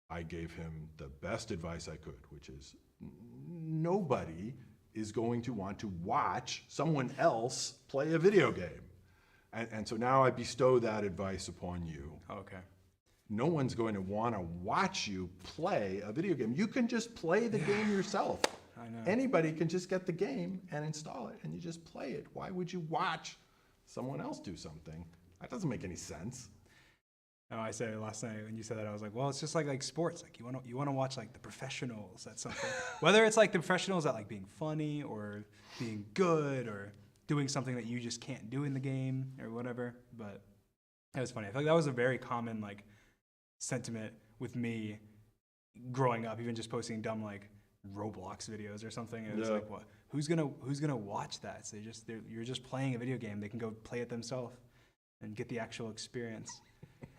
I gave him the best advice I could, which is nobody is going to want to watch someone else play a video game. And so now I bestow that advice upon you. Okay. No one's going to want to watch you play a video game. You can just play the game yourself. I know. Anybody can just get the game and install it, and you just play it. Why would you watch someone else do something? That doesn't make any sense. No, I said last night when you said that, I was like, well, it's just like sports. Like you want to watch like the professionals at something. Whether it's like the professionals at like being funny or being good or doing something that you just can't do in the game or whatever. But it was funny. I feel like that was a very common like sentiment with me growing up, even just posting dumb like Roblox videos or something. It was like, what? Who's gonna watch that? So you're just playing a video game. They can go play it themselves and get the actual experience.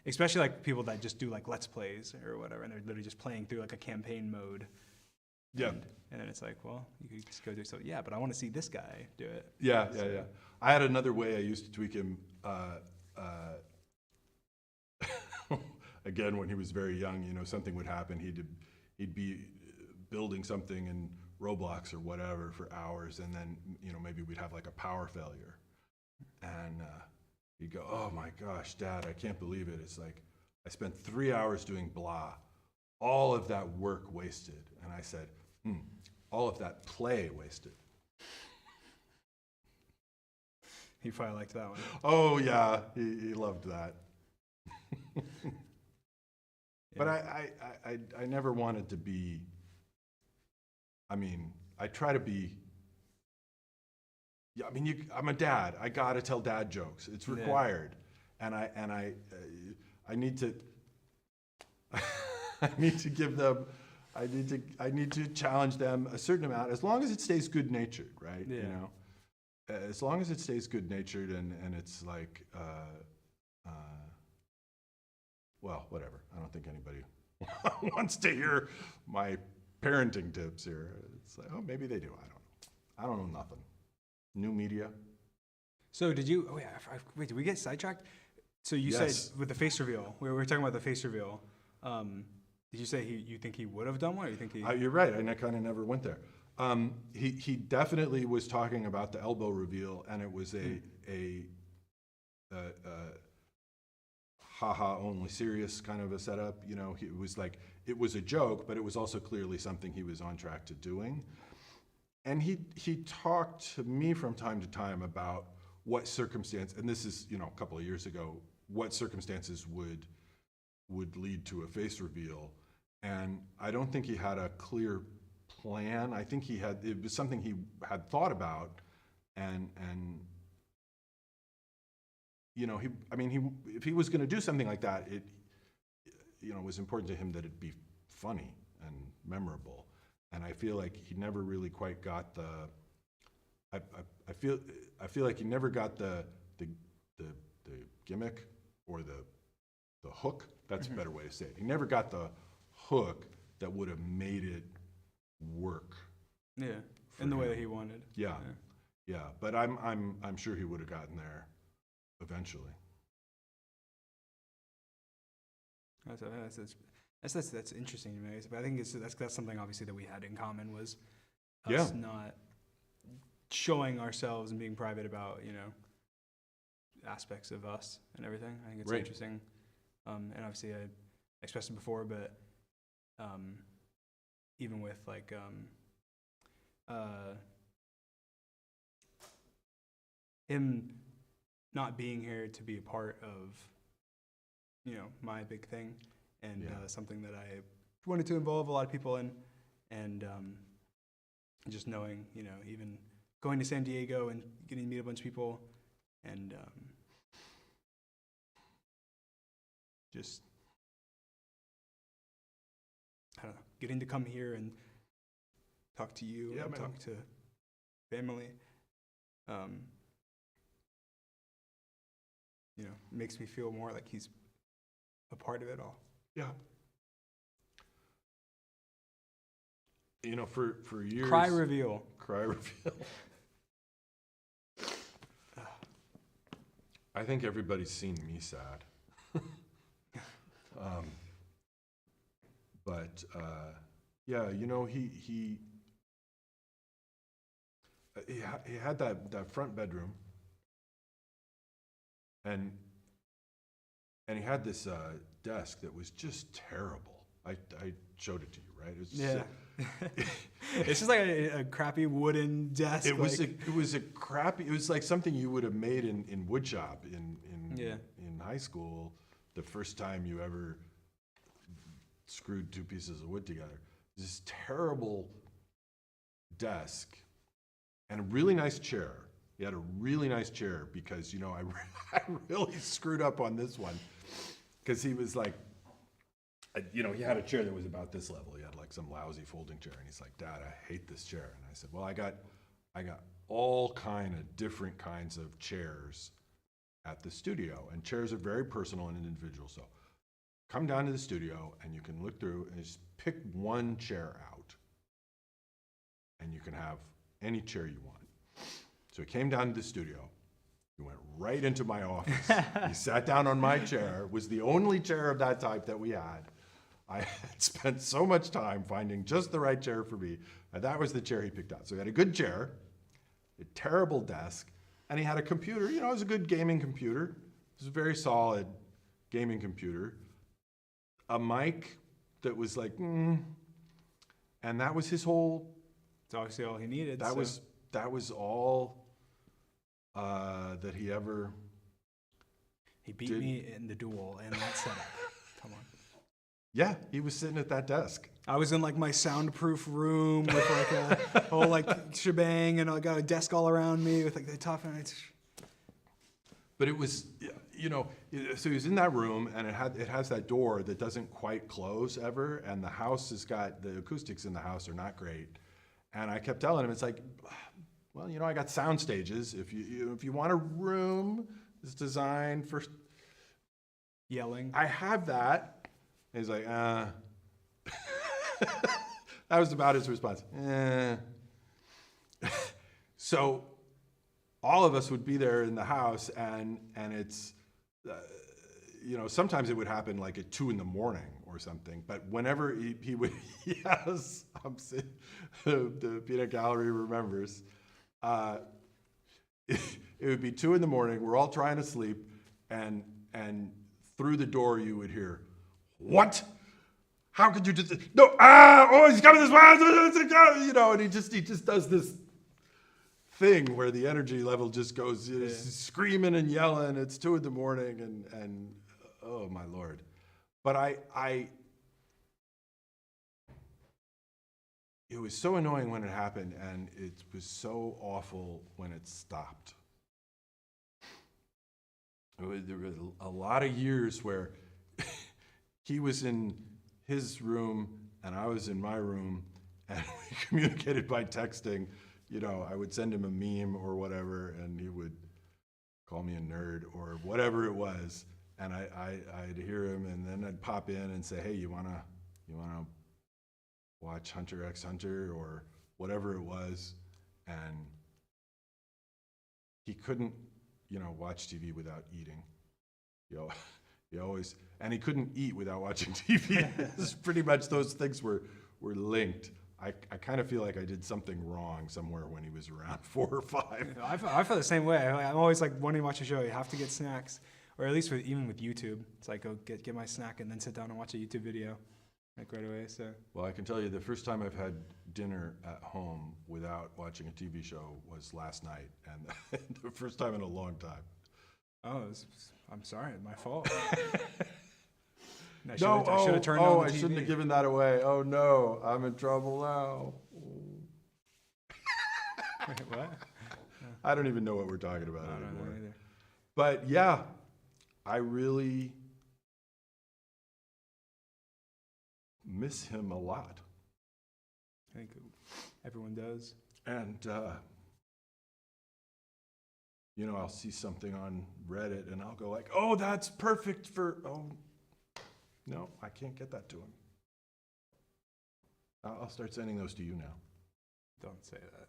Especially like people that just do like Let's Plays or whatever, and they're literally just playing through like a campaign mode. Yeah. And then it's like, well, you could just go do so. Yeah, but I want to see this guy do it. Yeah. I had another way I used to tweak him. Again, when he was very young, something would happen. He'd be building something in Roblox or whatever for hours, and then maybe we'd have like a power failure, and he'd go, "Oh my gosh, Dad, I can't believe it. It's like I spent 3 hours doing blah, all of that work wasted." And I said, all of that play wasted. He probably liked that one. Oh yeah, he loved that. Yeah. But I never wanted to be, I try to be, I'm a dad. I gotta tell dad jokes. It's required. And I need to, I need to give them, I need to challenge them a certain amount, as long as it stays good-natured, right? Yeah. As long as it stays good-natured and it's like, well, whatever. I don't think anybody wants to hear my parenting tips here. It's like, oh, maybe they do. I don't know nothing. New media. So did you? Oh yeah. Wait, did we get sidetracked? So you said with the face reveal. We were talking about the face reveal. Did you say you think he would have done one, or you think he? You're right. I kind of never went there. He definitely was talking about the elbow reveal, and it was a haha, only serious kind of a setup. It was like, it was a joke, but it was also clearly something he was on track to doing. And he talked to me from time to time about what circumstance, and this is, a couple of years ago, what circumstances would lead to a face reveal. And I don't think he had a clear plan. I think it was something he had thought about, and if he was going to do something like that, it was important to him that it be funny and memorable. And I feel like he never really quite got I feel like he never got the gimmick or the hook. That's a better way to say it. He never got the hook that would have made it work. Yeah, in the way that he wanted. Yeah. But I'm sure he would have gotten there eventually. That's interesting to me. But I think that's something obviously that we had in common was us not showing ourselves and being private about aspects of us and everything. I think it's interesting. And obviously I expressed it before, but even with like him not being here to be a part of my big thing and something that I wanted to involve a lot of people in, and just knowing even going to San Diego and getting to meet a bunch of people and just I don't know, getting to come here and talk to you and talk to family, makes me feel more like he's a part of it all. Yeah. For years. Cry reveal. I think everybody's seen me sad. But he had that front bedroom, and he had this desk that was just terrible. I showed it to you, right? It was it's just like a crappy wooden desk. It was like something you would have made in woodshop in high school. The first time you ever screwed two pieces of wood together. This terrible desk and a really nice chair. He had a really nice chair because I really screwed up on this one because he was like, he had a chair that was about this level. He had like some lousy folding chair, and he's like, "Dad, I hate this chair." And I said, "Well, I got all kind of different kinds of chairs at the studio, and chairs are very personal and individual. So come down to the studio, and you can look through and just pick one chair out, and you can have any chair you want." So he came down to the studio. He went right into my office. He sat down on my chair. It was the only chair of that type that we had. I had spent so much time finding just the right chair for me, and that was the chair he picked out. So he had a good chair, a terrible desk, and he had a computer. It was a good gaming computer. It was a very solid gaming computer. A mic that was like, and that was his whole. It's obviously all he needed. That was all that he ever. He beat me in the duel in that setup. Come on. Yeah, he was sitting at that desk. I was in like my soundproof room with like a whole like shebang, and I got a desk all around me with like the top. But it was, so he was in that room, and it has that door that doesn't quite close ever, and the house has got, the acoustics in the house are not great. And I kept telling him, it's like, well, I got sound stages. If you want a room that's designed for yelling, I have that. And he's like, That was about his response. So all of us would be there in the house, and it's, sometimes it would happen like at 2 a.m. or something. But whenever he would, yes, the peanut gallery remembers, it would be 2 a.m. We're all trying to sleep, and through the door you would hear, "What? How could you do this? No, he's coming this way," and he just does this thing where the energy level just goes screaming and yelling. It's 2 a.m. and oh my Lord. But it was so annoying when it happened, and it was so awful when it stopped. There was a lot of years where he was in his room and I was in my room, and we communicated by texting. You know, I would send him a meme or whatever, and he would call me a nerd or whatever it was, and I'd hear him, and then I'd pop in and say, hey, you wanna watch Hunter x Hunter or whatever it was, and he couldn't, you know, watch TV without eating. You know, he always, and he couldn't eat without watching TV. It's pretty much those things were linked. I kind of feel like I did something wrong somewhere when he was around 4 or 5. I feel the same way. I'm always like wanting to watch a show. You have to get snacks, or at least even with YouTube, it's like go get my snack and then sit down and watch a YouTube video, like right away. So. Well, I can tell you the first time I've had dinner at home without watching a TV show was last night, and the first time in a long time. Oh, I'm sorry, my fault. I I should have turned on the I TV. shouldn't have given that away. Oh no, I'm in trouble now. Wait, what? I don't even know what we're talking about I don't anymore. know either. But yeah, I really miss him a lot. I think everyone does. And, you know, I'll see something on Reddit and I'll go like, oh, that's perfect for, oh, no, I can't get that to him. I'll start sending those to you now. Don't say that.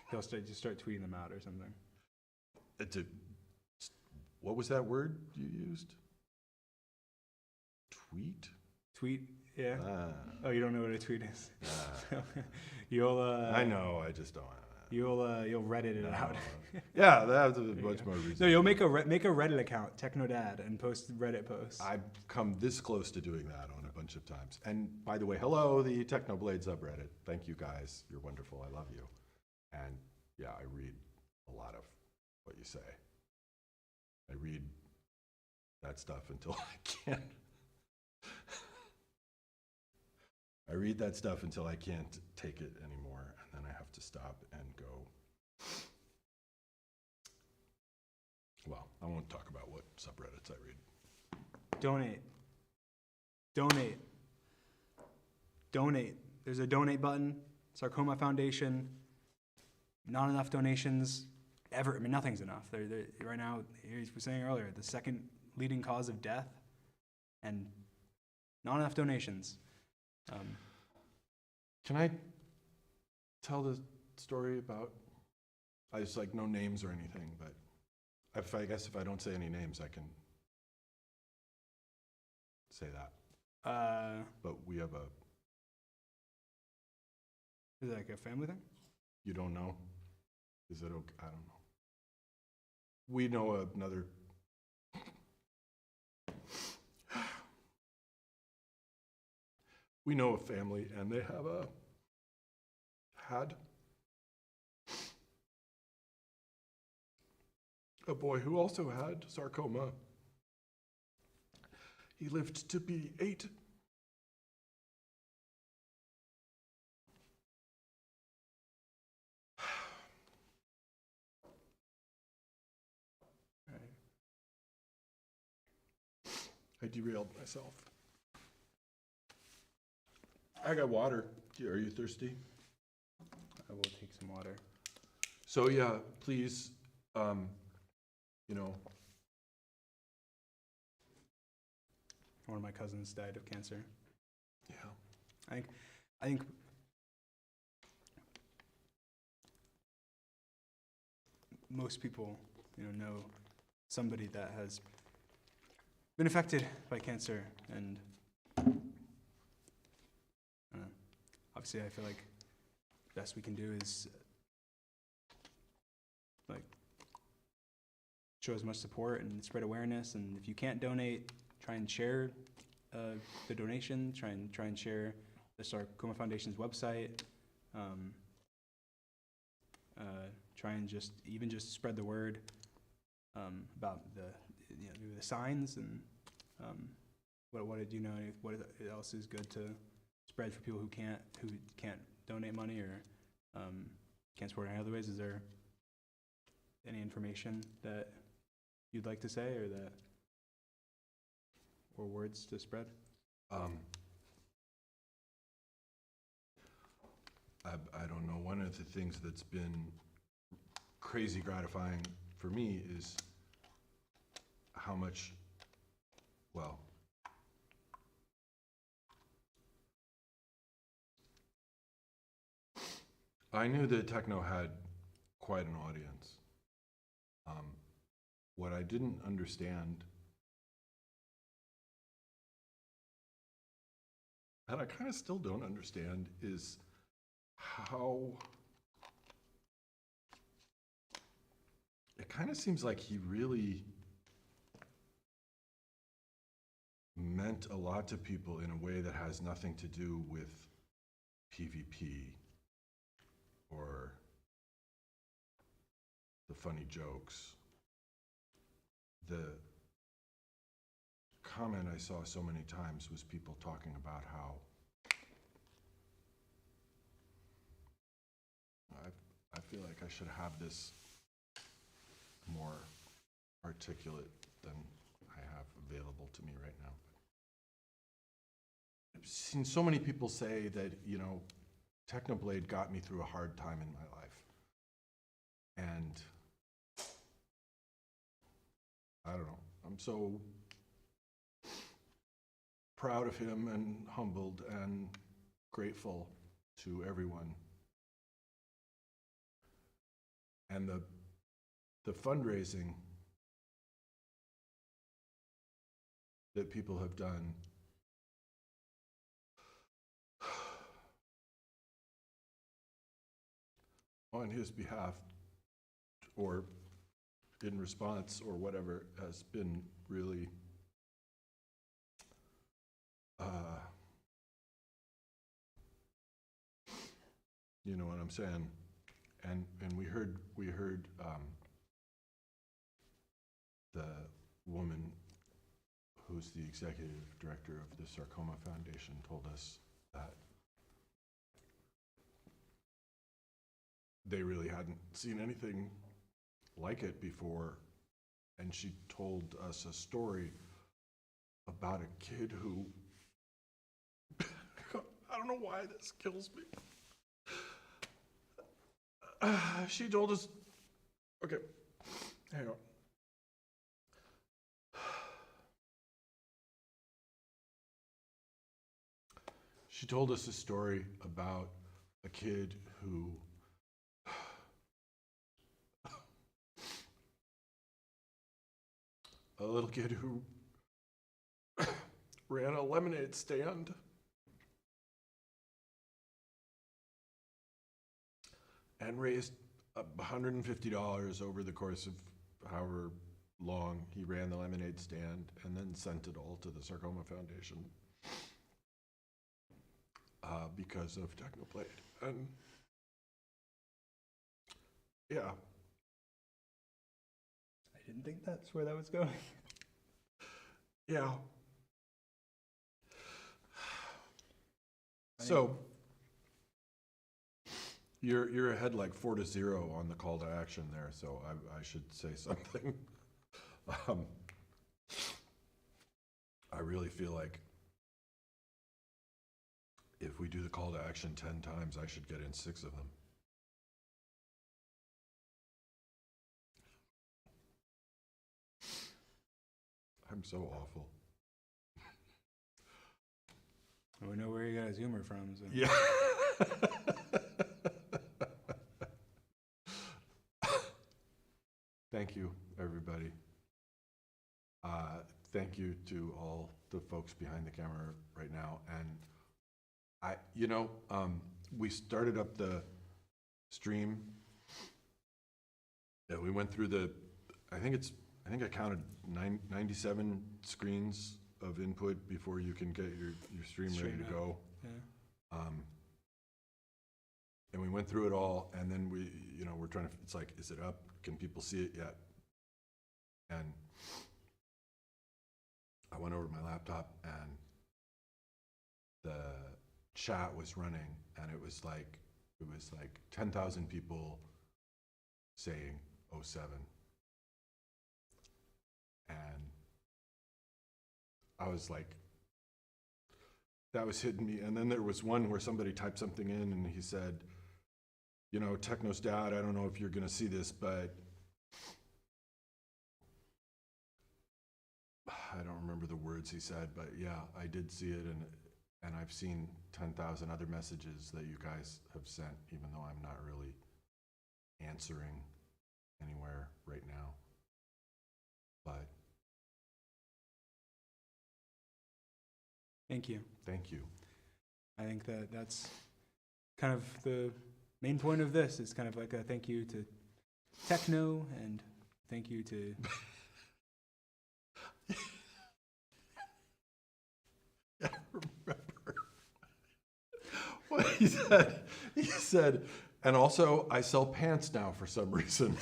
He'll start tweeting them out or something. What was that word you used? Tweet? Tweet? Yeah. Ah, Oh, you don't know what a tweet is? ah. You'll. I know, I just don't. You'll Reddit it out. Yeah, that's much more reason. No, you'll make a Reddit account, Technodad, and post Reddit posts. I've come this close to doing that on a bunch of times. And by the way, hello, the Technoblade subreddit. Thank you guys. You're wonderful. I love you. And yeah, I read a lot of what you say. I read that stuff until I can't. I read that stuff until I can't take it anymore, and then I have to stop and go. Well, I won't talk about what subreddits I read. Donate. There's a donate button. Sarcoma Foundation. Not enough donations ever. I mean, nothing's enough. They're right now, as we were saying earlier, the second leading cause of death, and not enough donations. Can I tell the story about, I just like no names or anything, but I guess if I don't say any names, I can say that. But we have Is it like a family thing? you don't know? Is it okay? I don't know. We know another. We know a family, and they have had a boy who also had sarcoma. He lived to be 8. I derailed myself. I got water. Are you thirsty? I will take some water. So yeah, please, you know. One of my cousins died of cancer. Yeah. I think most people, know somebody that has been affected by cancer, and obviously I feel like the best we can do is show as much support and spread awareness. And if you can't donate, try and share the donation. Try and share the Sarcoma Foundation's website. Try and just spread the word about the signs and what did you know? What else is good to spread for people who can't donate money or can't support in any other ways? Is there any information that you'd like to say, or that? or words to spread? I don't know. One of the things that's been crazy gratifying for me is how much, well, I knew that Techno had quite an audience. What I didn't understand, and I kind of still don't understand, is how it kind of seems like he really meant a lot to people in a way that has nothing to do with PvP or the funny jokes. The comment I saw so many times was people talking about how I feel like I should have this more articulate than I have available to me right now. I've seen so many people say that, you know, Technoblade got me through a hard time in my life. And I don't know, I'm so proud of him and humbled and grateful to everyone. And the fundraising that people have done on his behalf or in response or whatever has been really you know what I'm saying? And we heard the woman who's the executive director of the Sarcoma Foundation told us that they really hadn't seen anything like it before, and she told us a story about a kid who I don't know why this kills me. She told us, okay, hang on. She told us a story about a kid who a little kid who ran a lemonade stand and raised $150 over the course of however long he ran the lemonade stand, and then sent it all to the Sarcoma Foundation because of Technoblade. And yeah. I didn't think that's where that was going. Yeah. So you're ahead like 4-0 on the call to action there, so I should say something. I really feel like if we do the call to action 10 times, I should get in 6 of them. I'm so awful. We know where you got his humor from. So. Yeah. Thank you, everybody. Thank you to all the folks behind the camera right now. And we started up the stream and we went through I think I counted 97 screens of input before you can get your stream ready to go. Yeah. And we went through it all, and then we're trying to, it's like, is it up? Can people see it yet? And I went over to my laptop and the chat was running, and it was like 10,000 people saying 07. And I was like, that was hitting me. And then there was one where somebody typed something in and he said, you know, Techno's dad, I don't know if you're going to see this, but I don't remember the words he said, but yeah, I did see it, and I've seen 10,000 other messages that you guys have sent, even though I'm not really answering anywhere right now. But Thank you. thank you. I think that that's kind of the main point of this, is kind of like a thank you to Techno, and thank you to I remember what he said. He said, and also I sell pants now for some reason.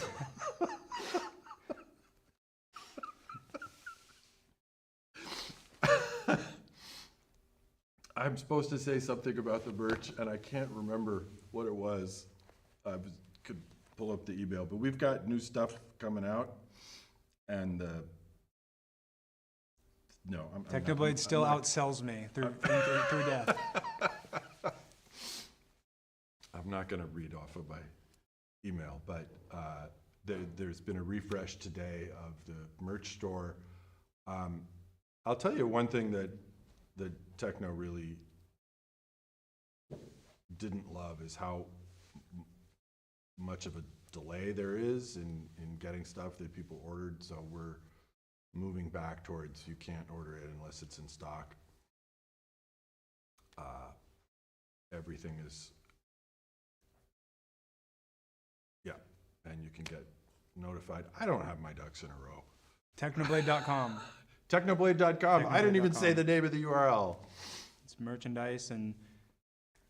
I'm supposed to say something about the merch, and I can't remember what it was. Could pull up the email, but we've got new stuff coming out, and no, Technoblade still outsells me through death. I'm not going to read off of my email, but there's been a refresh today of the merch store. I'll tell you one thing that Techno really didn't love is how much of a delay there is in getting stuff that people ordered. So we're moving back towards you can't order it unless it's in stock. Everything is, yeah, and you can get notified. I don't have my ducks in a row. Technoblade.com. Technoblade.com. I didn't even say Technoblade.com. the name of the URL. It's merchandise, and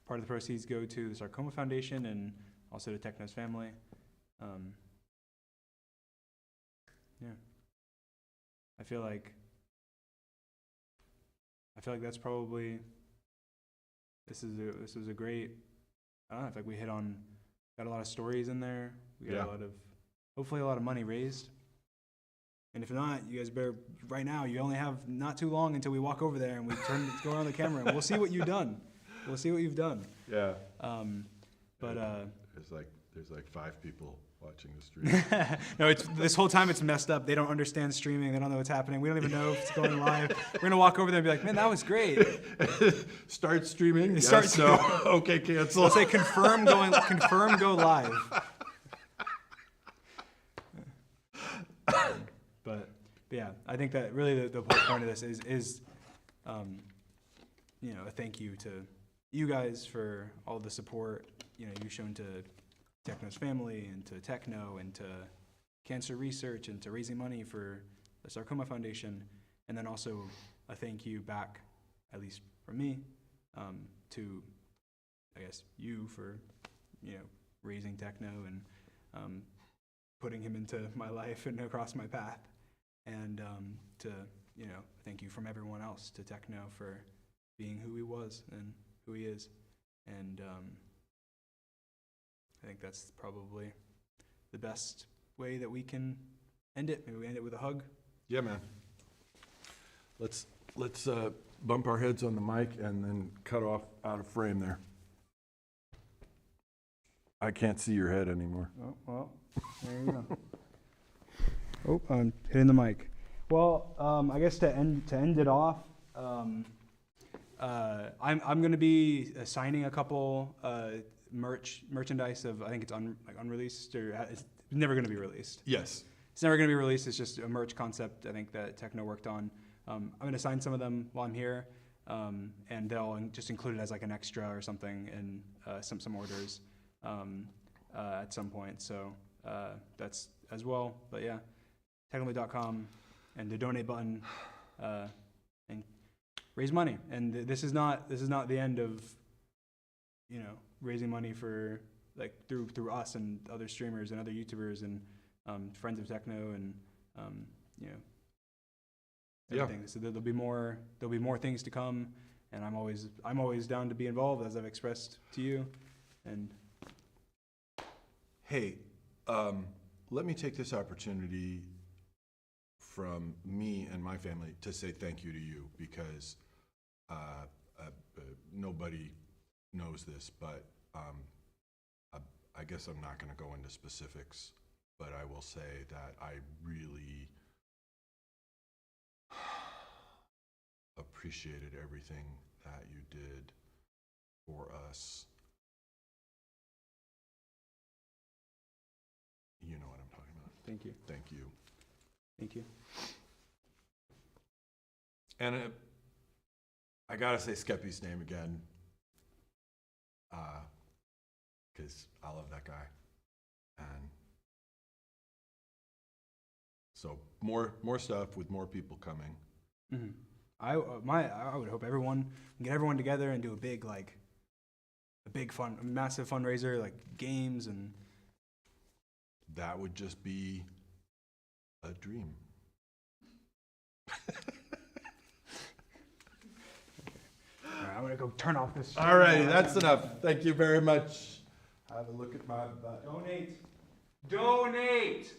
part of the proceeds go to the Sarcoma Foundation and also to Techno's family. Yeah. I feel like that's probably, this was a great, I don't know, I feel like we got a lot of stories in there. We got Yeah. hopefully a lot of money raised. And if not, you guys better, right now, you only have not too long until we walk over there and we go around the camera and we'll see what you've done. We'll see what you've done. Yeah. But There's like 5 people watching the stream. no, this whole time it's messed up. They don't understand streaming. They don't know what's happening. We don't even know if it's going live. We're gonna walk over there and be like, "Man, that was great." Start streaming. Yes, Start no. Okay, cancel. They'll say confirm go live. But yeah, I think that really the whole point of this is a thank you to you guys for all the support you've shown to Techno's family and to Techno and to cancer research and to raising money for the Sarcoma Foundation, and then also a thank you back, at least from me, to I guess you for raising Techno and putting him into my life and across my path, and to thank you from everyone else to Techno for being who he was and who he is, and I think that's probably the best way that we can end it. Maybe we end it with a hug. Yeah, man. Let's bump our heads on the mic and then cut off out of frame there. I can't see your head anymore. Oh, well, there you go. Oh, I'm hitting the mic. Well, I guess to end it off, I'm going to be signing a couple merchandise of, I think it's unreleased, or it's never going to be released. Yes. It's never going to be released. It's just a merch concept I think that Techno worked on. I'm going to sign some of them while I'm here, and they'll just include it as like an extra or something in some orders at some point. So that's as well. But yeah, Technoblade.com and the donate button, and raise money. And this is not the end of raising money for like through us and other streamers and other YouTubers and friends of Techno and everything. So there'll be more things to come, and I'm always down to be involved, as I've expressed to you. And hey, let me take this opportunity from me and my family to say thank you to you, because nobody knows this, but I guess I'm not going to go into specifics, but I will say that I really appreciated everything that you did for us. You know what I'm talking about. Thank you. Thank you. Thank you. And I gotta say Skeppy's name again, because I love that guy. And so more stuff with more people coming. Mm-hmm. I would hope everyone can get everyone together and do a big massive fundraiser, like games, and That would just be a dream. All right, I'm gonna go turn off this. All right, that's enough. Thank you very much. Have a look at my butt. Donate. Donate.